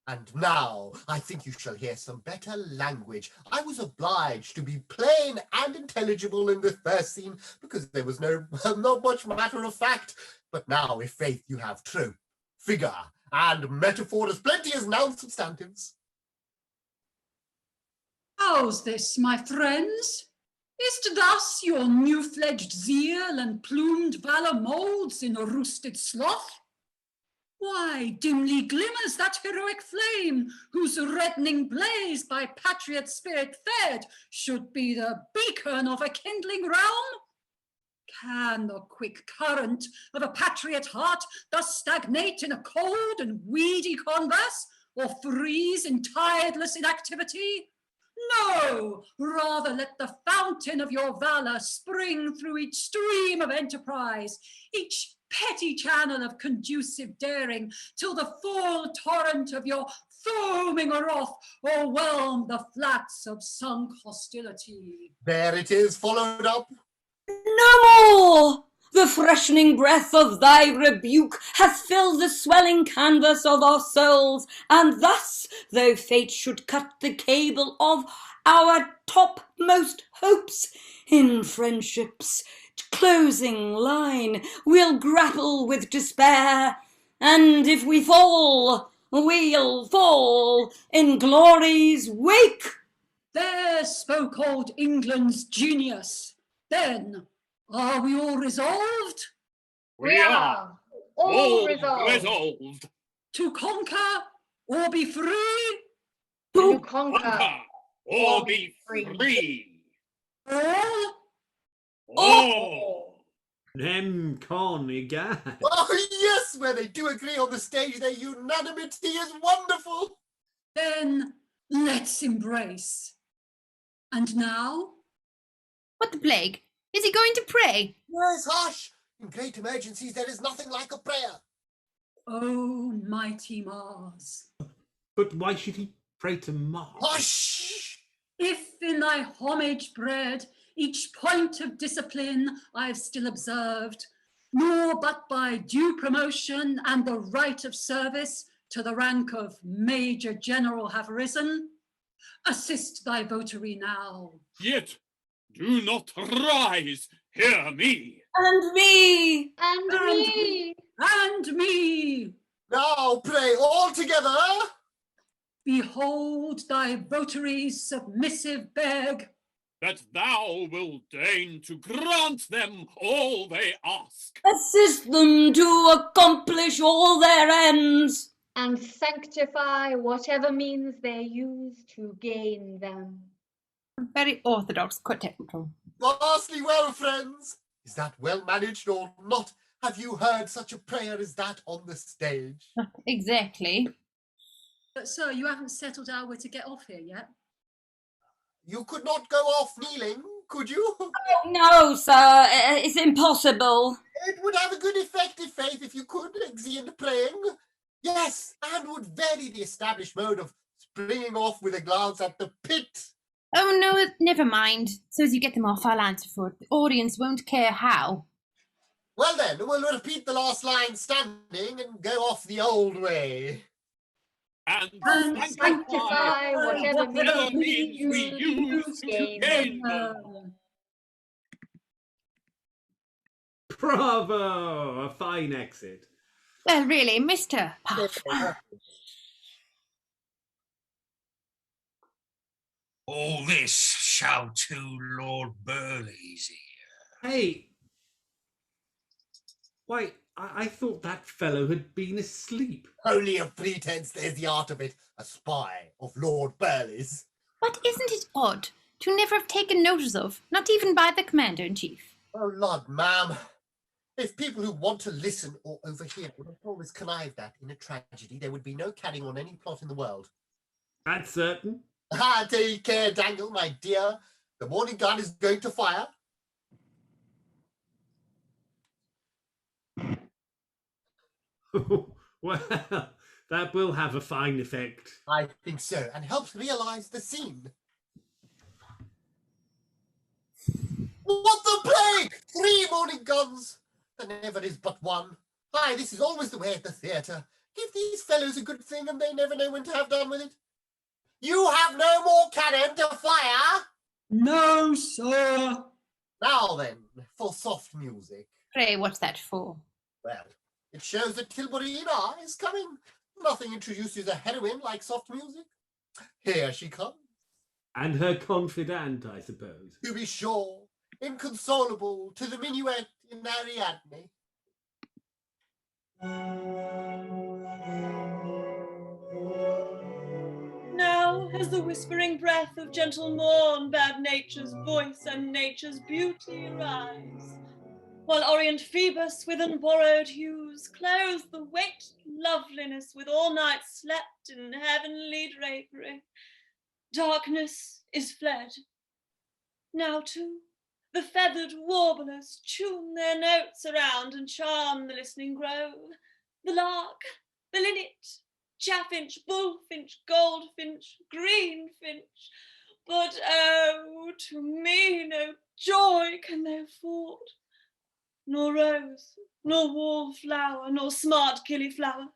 Speaker 10: And now I think you shall hear some better language. I was obliged to be plain and intelligible in the first scene, because there was not much matter of fact. But now, if faith you have true, figure and metaphor as plenty as noun substantives.
Speaker 6: How's this, my friends? Is't thus your new-fledged zeal and plumed valour moulds in a roosted sloth? Why, dimly glimmers that heroic flame, whose reddening blaze by patriot spirit fed should be the beacon of a kindling realm? Can the quick current of a patriot heart thus stagnate in a cold and weedy converse, or freeze in tideless inactivity? No, rather let the fountain of your valour spring through each stream of enterprise, each petty channel of conducive daring, till the full torrent of your foaming wrath o'erwhelm the flats of sunk hostility.
Speaker 10: There it is, followed up.
Speaker 2: No more! The freshening breath of thy rebuke hath filled the swelling canvas of our souls, and thus, though fate should cut the cable of our topmost hopes, in friendship's closing line we'll grapple with despair, and if we fall, we'll fall in glory's wake.
Speaker 6: There spoke old England's genius. Then, are we all resolved?
Speaker 5: We are all resolved.
Speaker 6: To conquer or be free?
Speaker 5: To conquer
Speaker 3: Conquer or be free.
Speaker 6: All?
Speaker 3: All.
Speaker 1: Nem con egad.
Speaker 10: Oh, yes, where they do agree on the stage, their unanimity is wonderful.
Speaker 6: Then let's embrace. And now?
Speaker 4: What the plague? Is he going to pray?
Speaker 10: Yes, hush. In great emergencies, there is nothing like a prayer.
Speaker 6: Oh, mighty Mars,
Speaker 1: But why should he pray to Mars?
Speaker 10: Hush!
Speaker 6: if in thy homage bred each point of discipline I've still observed, nor but by due promotion and the right of service to the rank of Major General have risen, assist thy votary now.
Speaker 3: Yet do not rise. Hear me.
Speaker 2: And me.
Speaker 5: and me.
Speaker 6: And me,
Speaker 10: Now pray all together.
Speaker 6: behold thy votaries submissive beg,
Speaker 3: That thou wilt deign to grant them all they ask.
Speaker 2: Assist them to accomplish all their ends.
Speaker 5: And sanctify whatever means they use to gain them.
Speaker 4: Very orthodox quadruple.
Speaker 10: Vastly well, friends. Is that well managed or not? Have you heard such a prayer as that on the stage?
Speaker 4: Exactly.
Speaker 6: But sir, you haven't settled how we're to get off here yet.
Speaker 10: You could not go off kneeling, could you?
Speaker 2: Oh, no, sir, it's impossible.
Speaker 10: It would have a good effect, if Faith, if you could exeunt praying. Yes, and would vary the established mode of springing off with a glance at the pit.
Speaker 4: Oh no, never mind. So as you get them off, I'll answer for it. The audience won't care how.
Speaker 10: Well then, we'll repeat the last line standing and go off the old way.
Speaker 3: And
Speaker 5: Sanctify whatever means
Speaker 3: we use to gain them.
Speaker 1: Bravo! A fine exit.
Speaker 4: Well, really, Mr. Puff.
Speaker 7: All this shall to Lord Burleigh's ear.
Speaker 1: Hey. Why, I thought that fellow had been asleep.
Speaker 10: Only a pretense, there's the art of it. A spy of Lord Burleigh's.
Speaker 4: But isn't it odd to never have taken notice of, not even by the Commander-in-Chief?
Speaker 10: Oh, Lord, ma'am. If people who want to listen or overhear would have always connived at in a tragedy, there would be no carrying on any plot in the world.
Speaker 1: That's certain.
Speaker 10: Ah, take care, Dangle, my dear. The morning gun is going to fire.
Speaker 1: Well, that will have a fine effect.
Speaker 10: I think so, and helps realise the scene. What the plague! 3 morning guns! There never is but one. Aye, this is always the way at the theatre. Give these fellows a good thing and they never know when to have done with it. You have no more cannon to fire?
Speaker 6: No, sir.
Speaker 10: Now then, for soft music.
Speaker 4: Pray, what's that for?
Speaker 10: Well, it shows that Tilburina is coming. Nothing introduces a heroine like soft music. Here she comes.
Speaker 1: And her confidant, I suppose.
Speaker 10: To be sure, inconsolable to the minuet in Ariadne.
Speaker 8: Now as the whispering breath of gentle morn bade nature's voice and nature's beauty rise, while orient Phoebus with unborrowed hues clothed the waked loveliness with all night slept in heavenly drapery. Darkness is fled. Now too the feathered warblers tune their notes around and charm the listening grove. The lark, the linnet, chaffinch, bullfinch, goldfinch, greenfinch. But oh, to me no joy can they afford. nor rose, nor wallflower, nor smart gillyflower,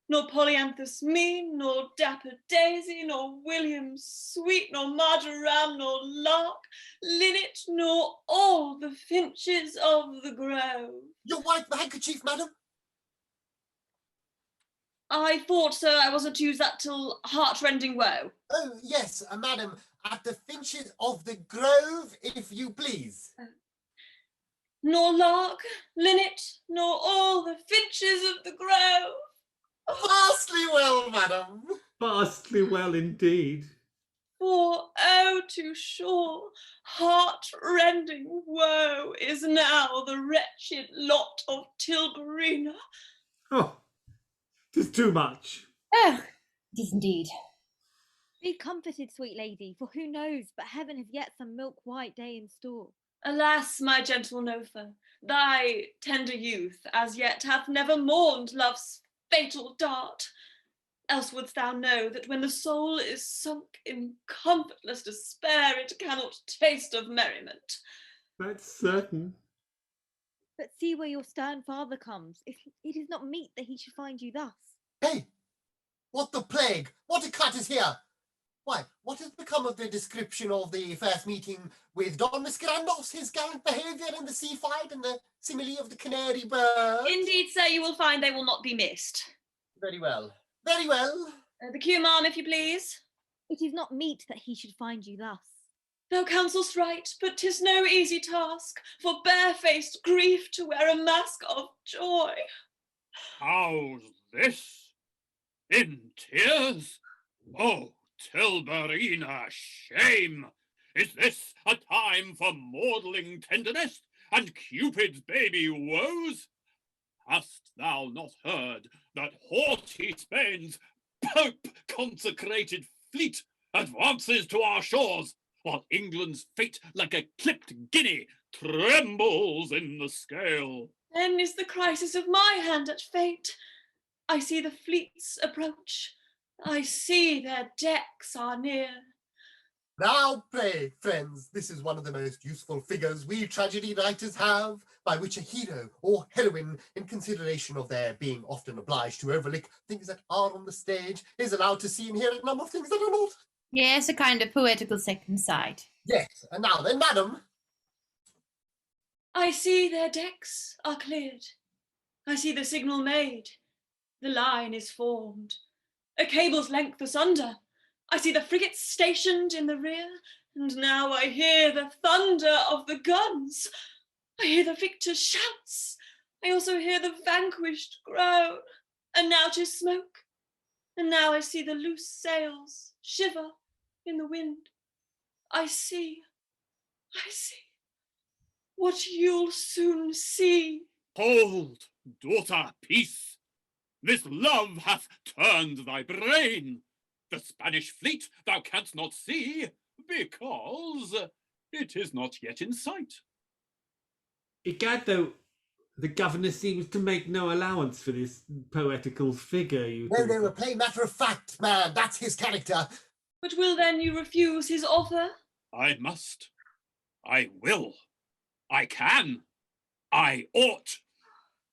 Speaker 8: nor polyanthus mean, nor dapper daisy, nor William sweet, nor marjoram, nor lark, linnet, nor all the finches of the grove.
Speaker 10: Your white handkerchief, madam?
Speaker 8: I thought, sir, I wasn't to use that till heart-rending woe.
Speaker 10: Oh, yes, madam, at the finches of the grove, if you please.
Speaker 8: Nor lark, linnet, nor all the finches of the grove.
Speaker 10: Vastly well, madam.
Speaker 1: Vastly well indeed.
Speaker 8: For, oh, to sure, heart-rending woe is now the wretched lot of Tilburina.
Speaker 1: Oh, 'tis too much.
Speaker 4: Oh, it is indeed.
Speaker 9: Be comforted, sweet lady, for who knows but heaven has yet some milk-white day in store.
Speaker 8: Alas, my gentle Nofa, thy tender youth as yet hath never mourned love's fatal dart. Else wouldst thou know that when the soul is sunk in comfortless despair, it cannot taste of merriment.
Speaker 1: That's certain.
Speaker 9: But see where your stern father comes. It is not meet that he should find you thus.
Speaker 10: Hey, what the plague? What a cut is here? Why, what has become of the description of the first meeting with Don Miscarandos, his gallant behaviour in the sea fight, and the simile of the canary bird?
Speaker 8: Indeed, sir, you will find they will not be missed.
Speaker 10: Very well. Very well.
Speaker 8: The cue, ma'am, if you please.
Speaker 9: It is not meet that he should find you thus.
Speaker 8: Thou counsel'st right, but 'tis no easy task for barefaced grief to wear a mask of joy.
Speaker 3: How's this? In tears? Oh, Tilburina, shame! Is this a time for maudling tenderness and Cupid's baby woes? Hast thou not heard that haughty Spain's Pope-consecrated fleet advances to our shores, while England's fate, like a clipped guinea, trembles in the scale?
Speaker 8: Then is the crisis of my hand at fate. I see the fleets approach. I see their decks are near.
Speaker 10: Now pray, friends, this is one of the most useful figures we tragedy writers have, by which a hero or heroine, in consideration of their being often obliged to overlook things that are on the stage, is allowed to see and hear a number of things that are not.
Speaker 4: Yes, a kind of poetical second sight.
Speaker 10: Yes, and now then, madam.
Speaker 8: I see their decks are cleared. I see the signal made. The line is formed. A cable's length asunder. I see the frigates stationed in the rear, and now I hear the thunder of the guns. I hear the victor's shouts. I also hear the vanquished groan. And now 'tis smoke. And now I see the loose sails shiver in the wind. I see what you'll soon see.
Speaker 3: Hold, daughter, peace! This love hath turned thy brain. The Spanish fleet thou canst not see, because it is not yet in sight.
Speaker 1: Egad, though, the governor seems to make no allowance for this poetical figure you
Speaker 10: No, no, a plain matter of fact, man, that's his character.
Speaker 8: But will then you refuse his offer?
Speaker 3: I must. I will. I can. I ought.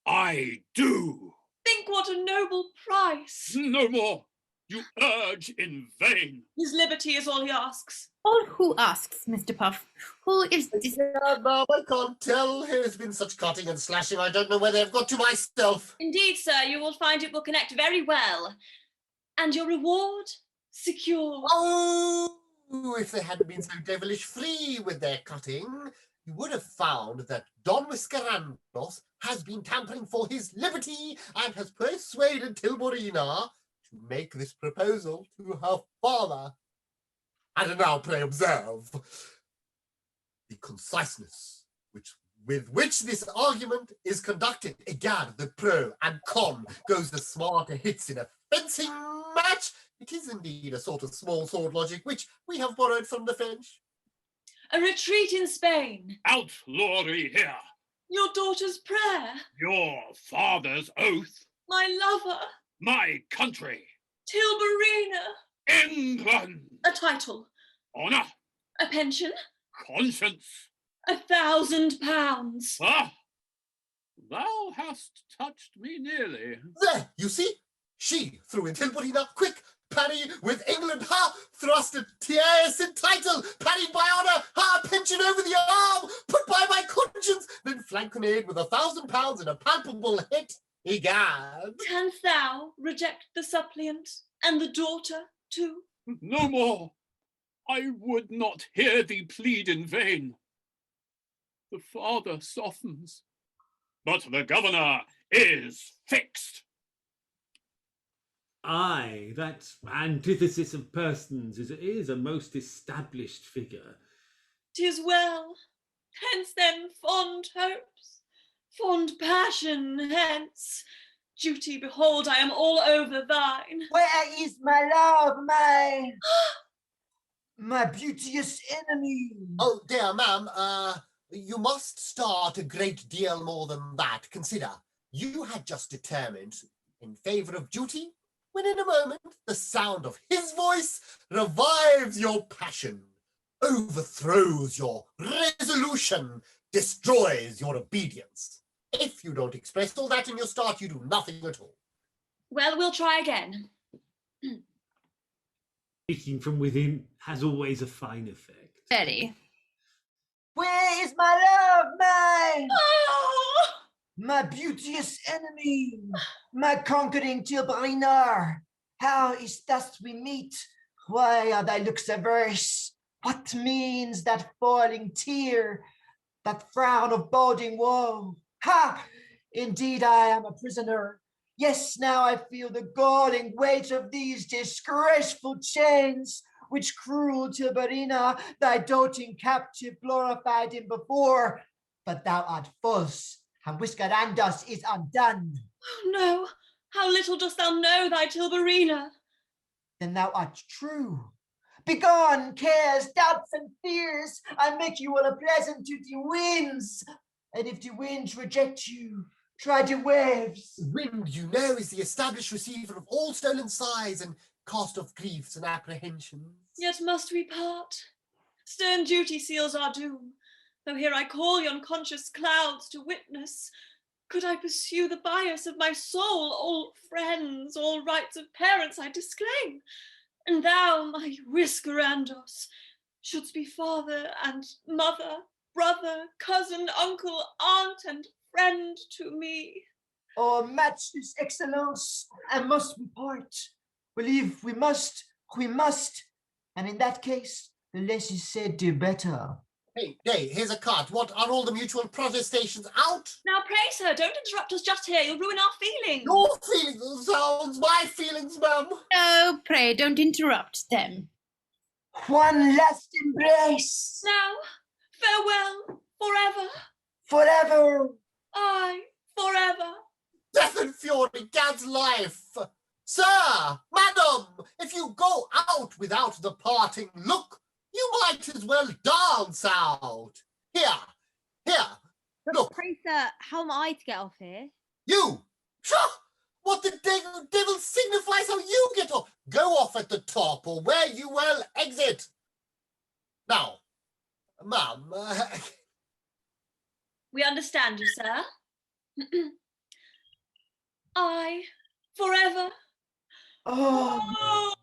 Speaker 3: I do.
Speaker 8: Think what a noble price.
Speaker 3: No more. You urge in vain.
Speaker 8: His liberty is all he asks.
Speaker 4: All who asks, Mr. Puff? Who is this?
Speaker 10: Yeah, now I can't tell. There's been such cutting and slashing, I don't know where they've got to myself.
Speaker 8: Indeed, sir, you will find it will connect very well. And your reward secure.
Speaker 10: Oh, if they hadn't been so devilish free with their cutting, you would have found that Don Miscarandos has been tampering for his liberty and has persuaded Tilburina to make this proposal to her father. And now pray observe the conciseness with which this argument is conducted. Egad, the pro and con goes the smarter hits in a fencing match. It is indeed a sort of small sword logic which we have borrowed from the French.
Speaker 8: A retreat in Spain.
Speaker 3: Outlawry here.
Speaker 8: Your daughter's prayer.
Speaker 3: Your father's oath.
Speaker 8: My lover.
Speaker 3: My country.
Speaker 8: Tilburina.
Speaker 3: England.
Speaker 8: A title.
Speaker 3: Honour.
Speaker 8: A pension.
Speaker 3: Conscience.
Speaker 8: £1,000.
Speaker 3: Ah, Thou hast touched me nearly.
Speaker 10: There, you see? She threw in Tilburina, quick, parry with England, ha! Thrusted T.A.S. in title, parried by honour, ha! Pension over the arm, put by my conscience, then flanconade with £1,000 and a palpable hit. Egad!
Speaker 8: Canst thou reject the suppliant and the daughter too?
Speaker 3: No more. I would not hear thee plead in vain. The father softens, but the governor is fixed.
Speaker 1: Aye, that antithesis of persons is a most established figure.
Speaker 8: 'Tis well. Hence then fond hopes, fond passion hence. Duty, behold, I am all over thine.
Speaker 11: Where is my love, my beauteous enemy?
Speaker 10: Oh, dear ma'am, you must start a great deal more than that. Consider, you had just determined in favour of duty, when in a moment the sound of his voice revives your passion, overthrows your resolution, destroys your obedience. If you don't express all that in your start, you do nothing at all.
Speaker 8: Well, we'll try again.
Speaker 1: Speaking from within has always a fine effect.
Speaker 4: Very.
Speaker 11: Where is my love,
Speaker 8: Oh!
Speaker 11: my beauteous enemy, my conquering Tilburina? How is thus we meet? Why are thy looks averse? What means that falling tear, that frown of boding woe? Ha! Indeed, I am a prisoner. Yes, now I feel the galling weight of these disgraceful chains, which cruel Tilburina, thy doting captive, glorified in before. But thou art false, and Whiskerandos is undone.
Speaker 8: Oh, no, how little dost thou know thy Tilburina.
Speaker 11: Then thou art true. Begone, cares, doubts, and fears. I make you all a pleasant to the winds. And if the winds reject you, try the waves.
Speaker 10: Wind, you know, is the established receiver of all stolen sighs and cast off griefs and apprehensions.
Speaker 8: Yet must we part. Stern duty seals our doom. Though here I call yon conscious clouds to witness, could I pursue the bias of my soul, all friends, all rights of parents I disclaim. And thou, my Whiskerandos, shouldst be father and mother, brother, cousin, uncle, aunt, and friend to me.
Speaker 11: Oh, matchless excellence, and must we part? Believe we must, and in that case, the less is said, the better.
Speaker 10: Hey, here's a card. What, are all the mutual protestations out?
Speaker 8: Now pray, sir, don't interrupt us just here. You'll ruin our feelings.
Speaker 10: Your feelings sounds my feelings, ma'am.
Speaker 4: No, pray don't interrupt them.
Speaker 11: One last embrace.
Speaker 8: Now, farewell, forever.
Speaker 11: Forever.
Speaker 8: Aye, forever.
Speaker 10: Death and fury, Gad's life. Sir, madam, if you go out without the parting look, you might as well dance out. Here, look.
Speaker 9: Pray, sir, how am I to get off here?
Speaker 10: You! Pshaw! What the devil signifies how you get off? Go off at the top, or where you will exit. Now, ma'am...
Speaker 8: We understand you, sir. I, forever.
Speaker 11: Oh.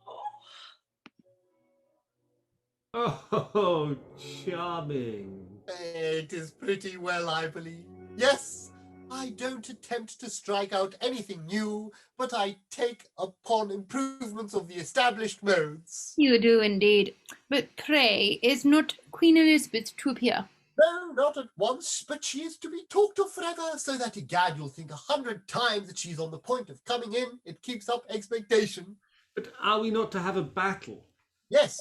Speaker 1: Oh, charming.
Speaker 10: It is pretty well, I believe. Yes, I don't attempt to strike out anything new, but I take upon improvements of the established modes.
Speaker 4: You do indeed. But pray, is not Queen Elizabeth to appear?
Speaker 10: No, not at once, but she is to be talked of forever, so that egad you'll think 100 times that she's on the point of coming in. It keeps up expectation.
Speaker 1: But are we not to have a battle?
Speaker 10: Yes,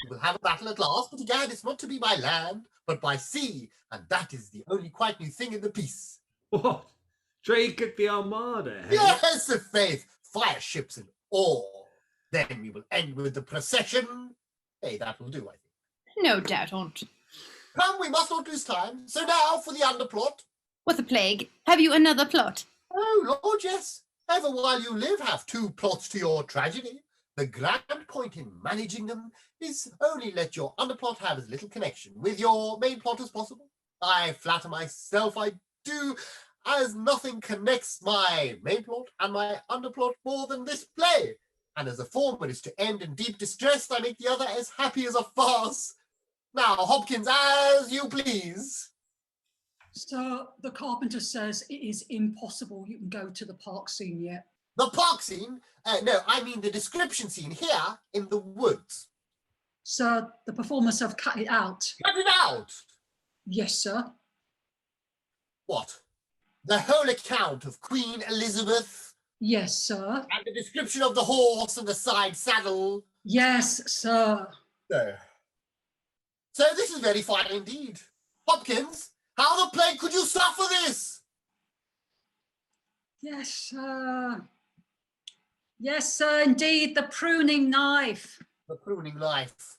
Speaker 10: we'll have a battle at last, but egad, it's not to be by land, but by sea, and that is the only quite new thing in the piece.
Speaker 1: What? Drake at the Armada, hey?
Speaker 10: Yes, of faith, fire ships and all. Then we will end with the procession. Hey, that will do, I think.
Speaker 4: No doubt on't.
Speaker 10: Come, we must not lose time. So now for the underplot.
Speaker 4: What the plague? Have you another plot?
Speaker 10: Oh, Lord, yes. Ever while you live, have two plots to your tragedy. The grand point in managing them is only let your underplot have as little connection with your main plot as possible. I flatter myself I do. as nothing connects my main plot and my underplot more than this play. And as the former is to end in deep distress, I make the other as happy as a farce. Now, Hopkins, as you please.
Speaker 6: Sir, the carpenter says it is impossible you can go to the park scene yet.
Speaker 10: The park scene? No, I mean the description scene here in the woods.
Speaker 6: Sir, the performers have cut it out.
Speaker 10: Cut it out?
Speaker 6: Yes, sir.
Speaker 10: What? The whole account of Queen Elizabeth?
Speaker 6: Yes, sir.
Speaker 10: And the description of the horse and the side saddle?
Speaker 6: Yes, sir.
Speaker 10: No. So this is very fine indeed. Hopkins, how the plague could you suffer this?
Speaker 6: Yes, sir. Yes, sir, indeed, the pruning knife.
Speaker 10: The pruning knife.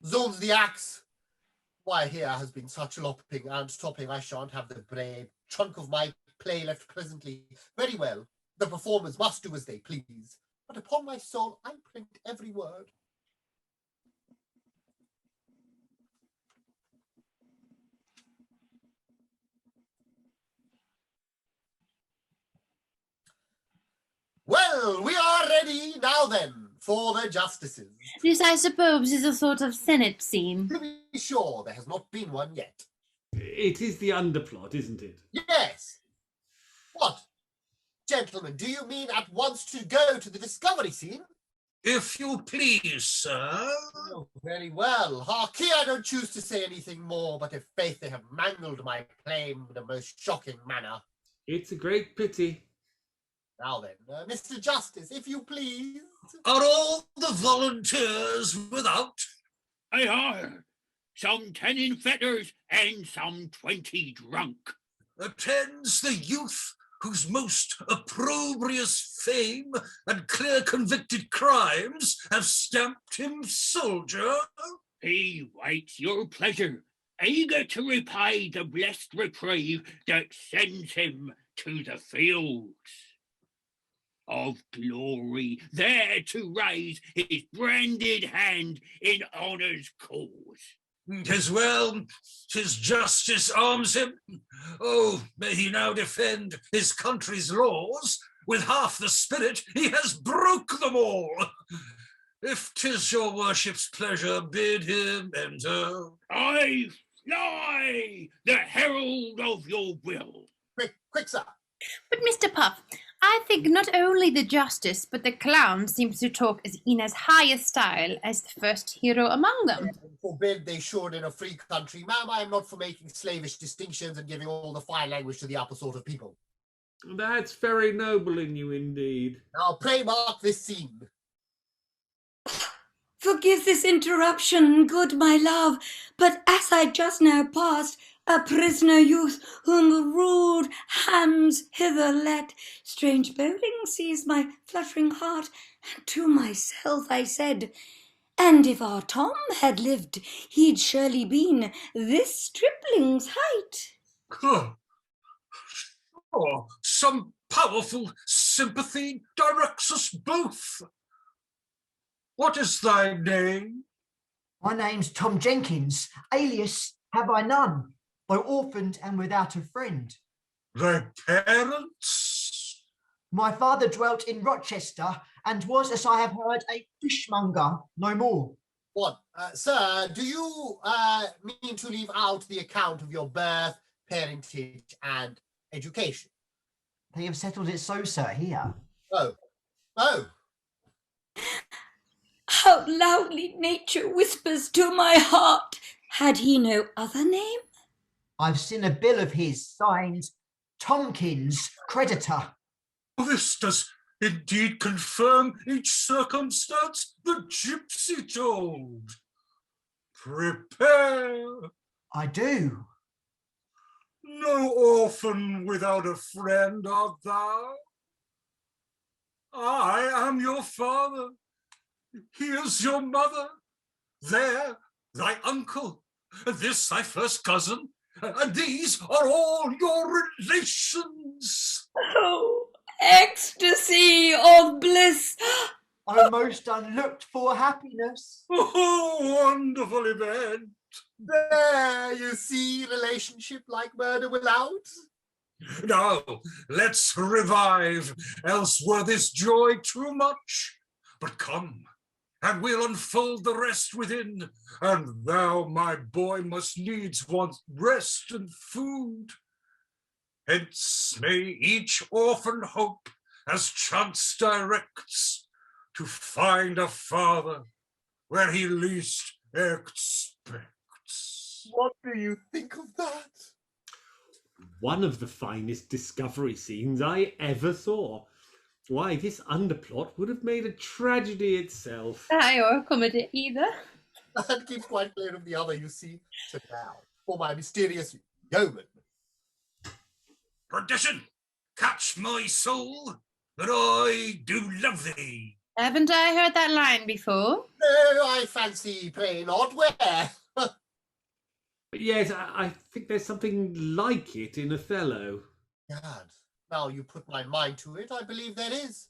Speaker 10: Zounds the axe. Why, here has been such lopping and stopping, I shan't have the brave trunk of my play left presently. Very well, the performers must do as they please, but upon my soul, I print every word. Well, we are ready now then for the justices.
Speaker 4: This, I suppose, is a sort of Senate scene.
Speaker 10: To be sure, there has not been one yet.
Speaker 1: It is the underplot, isn't it?
Speaker 10: Yes. What? Gentlemen, do you mean at once to go to the discovery scene?
Speaker 7: If you please, sir.
Speaker 10: Oh, very well. Harkee, I don't choose to say anything more, but if faith they have mangled my claim in a most shocking manner.
Speaker 1: It's a great pity.
Speaker 10: Now then, Mr. Justice, if you please.
Speaker 7: Are all the volunteers without?
Speaker 3: They are. Some 10 in fetters and some 20 drunk.
Speaker 7: Attends the youth whose most opprobrious fame and clear convicted crimes have stamped him soldier?
Speaker 3: He waits your pleasure, eager to repay the blessed reprieve that sends him to the fields of glory, there to raise his branded hand in honour's cause.
Speaker 7: 'Tis well, 'tis justice arms him. Oh, may he now defend his country's laws. With half the spirit he has broke them all. If 'tis your worship's pleasure, bid him enter.
Speaker 3: I fly, the herald of your will.
Speaker 10: Quick, sir.
Speaker 4: But Mr. Puff, I think not only the justice, but the clown seems to talk in as high a style as the first hero among them.
Speaker 10: Forbid they should in a free country. Ma'am, I am not for making slavish distinctions and giving all the fine language to the upper sort of people.
Speaker 1: That's very noble in you indeed.
Speaker 10: Now pray mark this scene.
Speaker 2: Forgive this interruption, good my love, but as I just now passed, a prisoner youth whom rude hands hither led, strange boding seized my fluttering heart, and to myself I said, and if our Tom had lived, he'd surely been this stripling's height.
Speaker 7: Oh, some powerful sympathy directs us both. What is thy name?
Speaker 11: My name's Tom Jenkins, alias Have I None, though orphaned and without a friend.
Speaker 7: Thy parents?
Speaker 11: My father dwelt in Rochester and was, as I have heard, a fishmonger, no more.
Speaker 10: What, sir, do you mean to leave out the account of your birth, parentage, and education?
Speaker 11: They have settled it so, sir, here.
Speaker 10: Oh.
Speaker 2: How loudly nature whispers to my heart. Had he no other name?
Speaker 11: I've seen a bill of his signed Tompkins, creditor.
Speaker 7: This does indeed confirm each circumstance the gypsy told. Prepare.
Speaker 11: I do.
Speaker 7: No orphan without a friend art thou. I am your father. Here's your mother. There, thy uncle. This, thy first cousin. And these are all your relations.
Speaker 2: Oh, ecstasy of bliss.
Speaker 11: A most unlooked for happiness.
Speaker 7: Oh, wonderful event.
Speaker 10: There, you see relationship like murder without.
Speaker 7: Now, let's revive, else were this joy too much. But come, and we'll unfold the rest within, and thou, my boy, must needs want rest and food. Hence may each orphan hope, as chance directs, to find a father where he least expects.
Speaker 10: What do you think of that?
Speaker 1: One of the finest discovery scenes I ever saw. Why, this underplot would have made a tragedy itself.
Speaker 4: Aye, or a comedy either.
Speaker 10: That keeps quite clear of the other, you see. So now, for my mysterious yeoman.
Speaker 7: Perdition, catch my soul, that I do love thee.
Speaker 4: Haven't I heard that line before?
Speaker 10: No, I fancy pray not where.
Speaker 1: But yes, I think there's something like it in Othello.
Speaker 10: Gad, now you put my mind to it, I believe there is.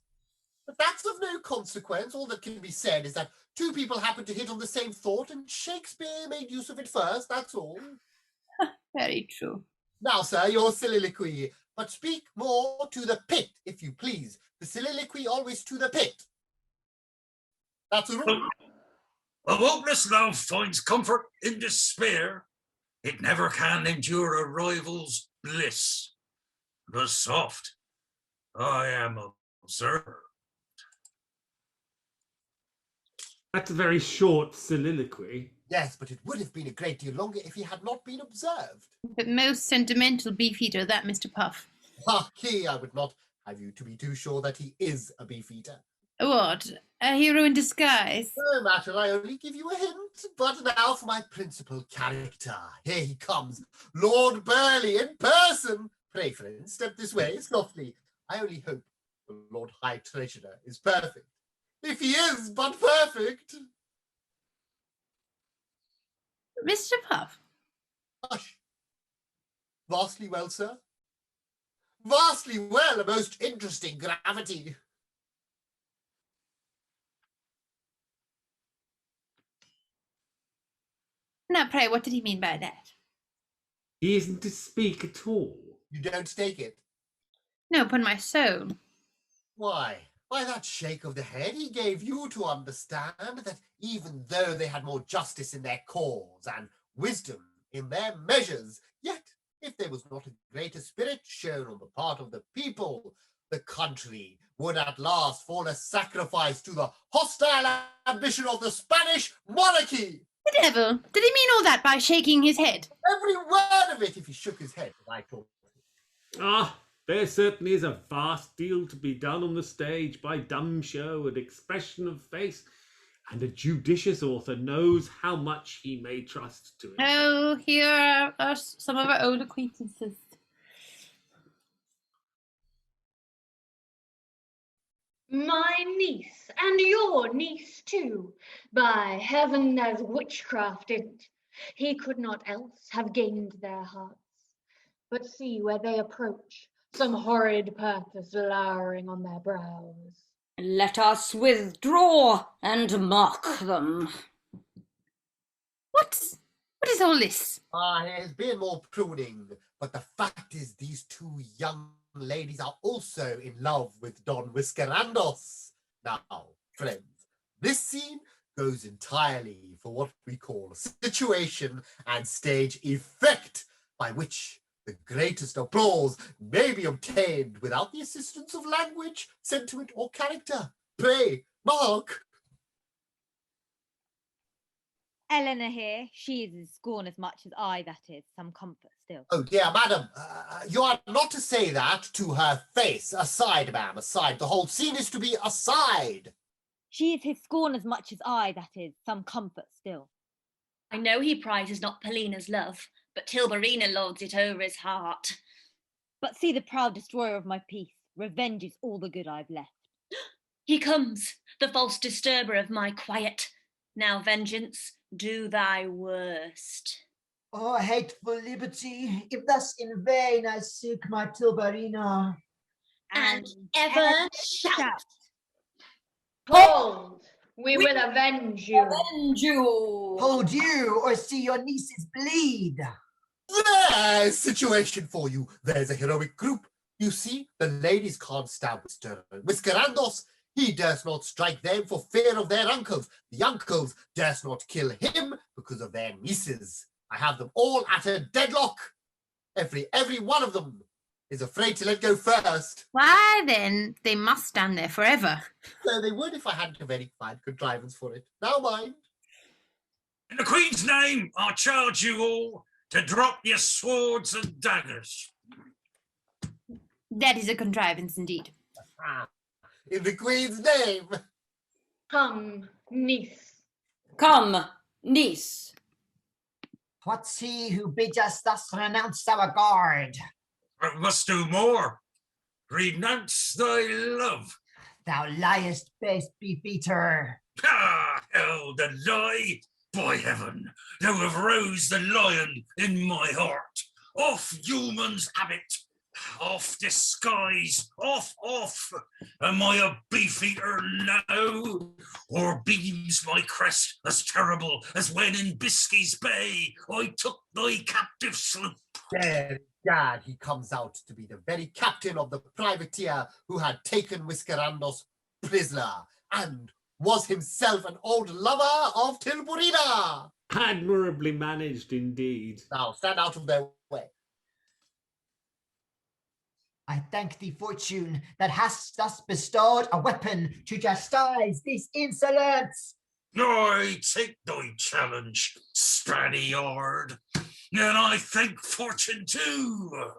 Speaker 10: But that's of no consequence. All that can be said is that two people happened to hit on the same thought and Shakespeare made use of it first, that's all.
Speaker 4: Very true.
Speaker 10: Now, sir, your soliloquy. But speak more to the pit, if you please. The soliloquy always to the pit. That's a rule.
Speaker 7: A hopeless love finds comfort in despair. It never can endure a rival's bliss. The soft, I am observed.
Speaker 1: That's a very short soliloquy.
Speaker 10: Yes, but it would have been a great deal longer if he had not been observed.
Speaker 4: But most sentimental beefeater, that Mr. Puff.
Speaker 10: Jacky, I would not have you to be too sure that he is a beefeater.
Speaker 4: What? A hero in disguise?
Speaker 10: No matter, I only give you a hint. But now for my principal character. Here he comes, Lord Burleigh in person. Pray, friend, step this way, softly. I only hope the Lord High Treasurer is perfect. If he is but perfect.
Speaker 4: Mr. Puff.
Speaker 10: Hush. Vastly well, sir. Vastly well, a most interesting gravity.
Speaker 4: Now, pray, what did he mean by that?
Speaker 1: He isn't to speak at all.
Speaker 10: You don't take it?
Speaker 4: No, upon my soul.
Speaker 10: Why? By that shake of the head, he gave you to understand that even though they had more justice in their cause and wisdom in their measures, yet if there was not a greater spirit shown on the part of the people, the country would at last fall a sacrifice to the hostile ambition of the Spanish monarchy.
Speaker 4: The devil! Did he mean all that by shaking his head?
Speaker 10: Every word of it, if he shook his head, as I thought.
Speaker 1: Ah, there certainly is a vast deal to be done on the stage by dumb show and expression of face, and a judicious author knows how much he may trust to it.
Speaker 4: Oh, here are some of our old acquaintances.
Speaker 5: My niece, and your niece too, by heaven as witchcraft in't. He could not else have gained their hearts. But see where they approach, some horrid purpose lowering on their brows.
Speaker 2: Let us withdraw and mark them.
Speaker 4: What is all this?
Speaker 10: There's been more pruning, but the fact is these two young ladies are also in love with Don Whiskerandos. Now, friends, this scene goes entirely for what we call situation and stage effect, by which the greatest applause may be obtained without the assistance of language, sentiment, or character. Pray, Mark.
Speaker 9: Eleanor here, she is in scorn as much as I, that is, some comfort still.
Speaker 10: Oh dear, madam, you are not to say that to her face. Aside, ma'am, aside. The whole scene is to be aside.
Speaker 9: She is his scorn as much as I, that is, some comfort still.
Speaker 8: I know he prizes not Paulina's love, but Tilburina lords it over his heart.
Speaker 9: But see the proud destroyer of my peace, revenges all the good I've left.
Speaker 8: He comes, the false disturber of my quiet. Now, vengeance, do thy worst.
Speaker 11: Oh, hateful liberty, if thus in vain I seek my Tilburina.
Speaker 8: And ever shout.
Speaker 5: Hold! We will avenge you.
Speaker 2: Avenge you!
Speaker 11: Hold you, or see your nieces bleed.
Speaker 10: There's situation for you. There's a heroic group. You see, the ladies can't stab Mr. Whiskerandos. He dares not strike them for fear of their uncles. The uncles dares not kill him because of their nieces. I have them all at a deadlock. Every one of them is afraid to let go first.
Speaker 4: Why then, they must stand there forever.
Speaker 10: So they would if I hadn't a very fine contrivance for it. Now mind.
Speaker 7: In the Queen's name, I charge you all to drop your swords and daggers.
Speaker 4: That is a contrivance indeed.
Speaker 10: In the Queen's name.
Speaker 5: Come, niece.
Speaker 2: Come, niece.
Speaker 11: What's he who bids us thus renounce our guard?
Speaker 7: I must do more. Renounce thy love.
Speaker 11: Thou liest, base beefeater.
Speaker 7: Ah, hell, the lie! By heaven, thou have roused the lion in my heart. Off human's habit, off disguise, off. Am I a beefeater now? Or beams my crest as terrible as when in Biscay's Bay I took thy captive sloop?
Speaker 10: There, Gad, he comes out to be the very captain of the privateer who had taken Whiskerandos prisoner, and was himself an old lover of Tilburina.
Speaker 1: Admirably managed indeed.
Speaker 10: Now stand out of their way.
Speaker 11: I thank thee, fortune, that hast thus bestowed a weapon to chastise this insolence.
Speaker 7: I take thy challenge, Spaniard, and I thank fortune too.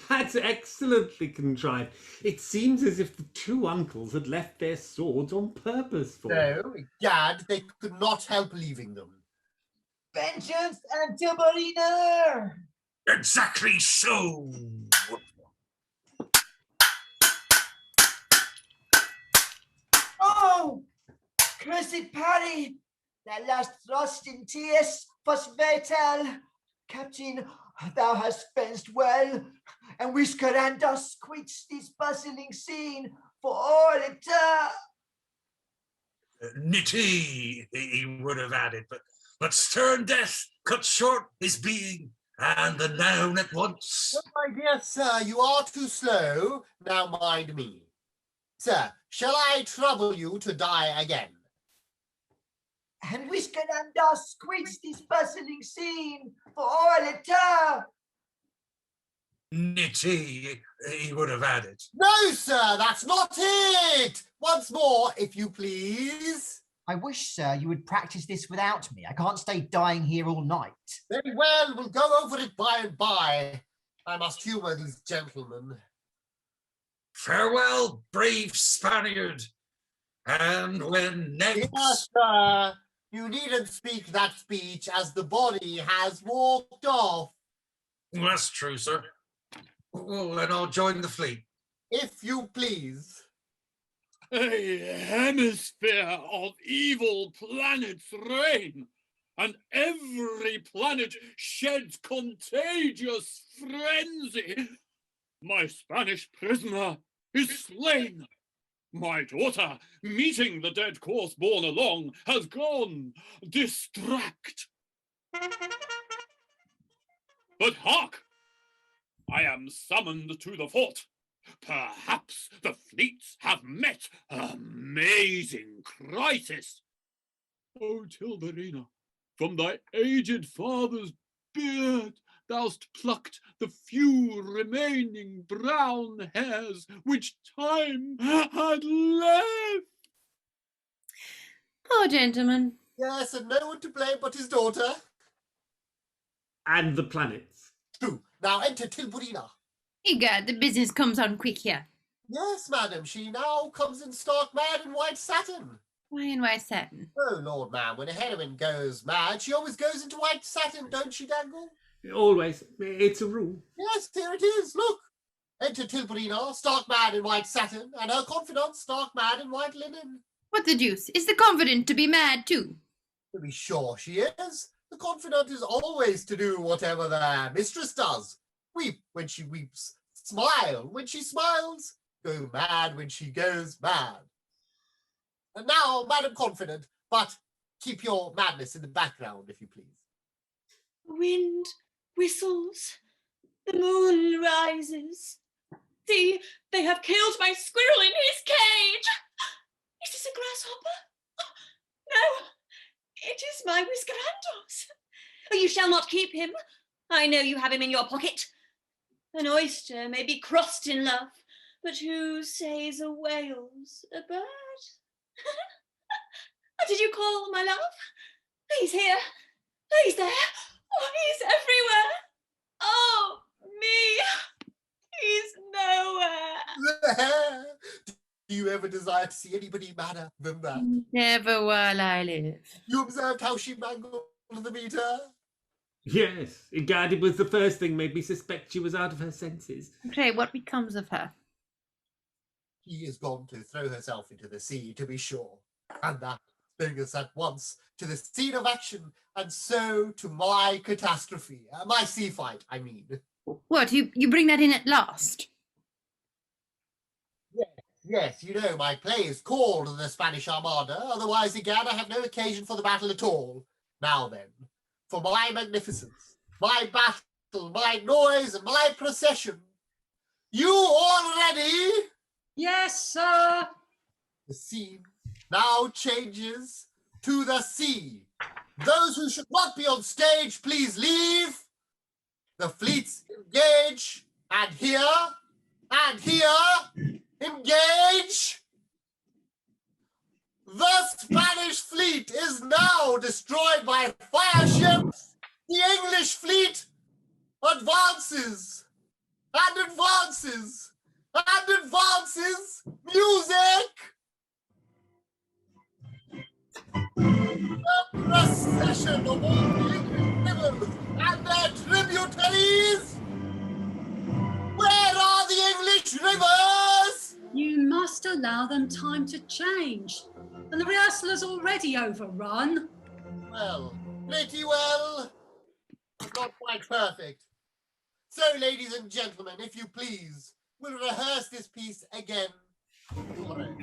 Speaker 1: That's excellently contrived. It seems as if the two uncles had left their swords on purpose for it.
Speaker 10: No, Gad, they could not help leaving them.
Speaker 11: Vengeance and Tilburina!
Speaker 7: Exactly so.
Speaker 11: Oh, cursed Paddy, thou last thrust in tears was fatal. Captain, thou hast fenced well, and Whiskerandos quits this puzzling scene for all eternity.
Speaker 7: Nitty, he would have added, but stern death cut short his being, and the noun at once.
Speaker 10: Oh, my dear sir, you are too slow. Now mind me. Sir, shall I trouble you to die again?
Speaker 11: And Whiskerandos quits this puzzling scene for all eternity.
Speaker 7: Nitty, he would have added.
Speaker 10: No, sir, that's not it. Once more, if you please.
Speaker 11: I wish, sir, you would practice this without me. I can't stay dying here all night.
Speaker 10: Very well, we'll go over it by and by. I must humour these gentlemen.
Speaker 7: Farewell, brave Spaniard. And when next...
Speaker 10: Yes, sir. You needn't speak that speech, as the body has walked off.
Speaker 7: That's true, sir. Well, then I'll join the fleet.
Speaker 10: If you please.
Speaker 3: A hemisphere of evil planets reign, and every planet sheds contagious frenzy. My Spanish prisoner is slain. My daughter, meeting the dead corpse borne along, has gone distract. But hark! I am summoned to the fort. Perhaps the fleets have met amazing crisis. O Tilburina, from thy aged father's beard thou'st plucked the few remaining brown hairs which time had left.
Speaker 4: Poor gentleman.
Speaker 10: Yes, and no one to blame but his daughter.
Speaker 1: And the planets.
Speaker 10: True. Now enter Tilburina.
Speaker 4: Egad, the business comes on quick here.
Speaker 10: Yes, madam, she now comes in stark mad in white satin.
Speaker 4: Why in white satin?
Speaker 10: Oh, Lord, ma'am, when a heroine goes mad, she always goes into white satin, don't she, Dangle?
Speaker 1: Always. It's a rule.
Speaker 10: Yes, here it is, look. Enter Tilburina, stark mad in white satin, and her confidant, stark mad in white linen.
Speaker 4: What the deuce? Is the confidant to be mad too?
Speaker 10: To be sure she is. The confidant is always to do whatever their mistress does. Weep when she weeps, smile when she smiles, go mad when she goes mad. And now, Madam Confidant, but keep your madness in the background, if you please.
Speaker 8: Wind, whistles. The moon rises. See, they have killed my squirrel in his cage. Is this a grasshopper? No, it is my whiskerandos. You shall not keep him. I know you have him in your pocket. An oyster may be crossed in love, but who says a whale's a bird? What did you call my love? He's here. He's there. Oh, he's everywhere. Oh, me. He's nowhere.
Speaker 10: Do you ever desire to see anybody madder than that?
Speaker 4: Never while I live.
Speaker 10: You observed how she mangled the meter?
Speaker 1: Yes, egad, it was the first thing made me suspect she was out of her senses.
Speaker 4: Pray, what becomes of her?
Speaker 10: She is gone to throw herself into the sea, to be sure. And that brings us at once to the scene of action, and so to my catastrophe. My sea fight, I mean.
Speaker 4: What, you bring that in at last?
Speaker 10: Yes, you know, my play is called The Spanish Armada, otherwise, egad, I have no occasion for the battle at all. Now then, for my magnificence, my battle, my noise, and my procession. You all ready?
Speaker 6: Yes, sir.
Speaker 10: The scene now changes to the sea. Those who should not be on stage, please leave. The fleets engage, and here, engage. The Spanish fleet is now destroyed by fire ships. The English fleet advances, and advances, and advances. Music! The procession of all the English rivers and their tributaries. Where are the English rivers?
Speaker 6: You must allow them time to change. And the rehearsal is already overrun.
Speaker 10: Well, pretty well. Not quite perfect. So, ladies and gentlemen, if you please, we'll rehearse this piece again tomorrow.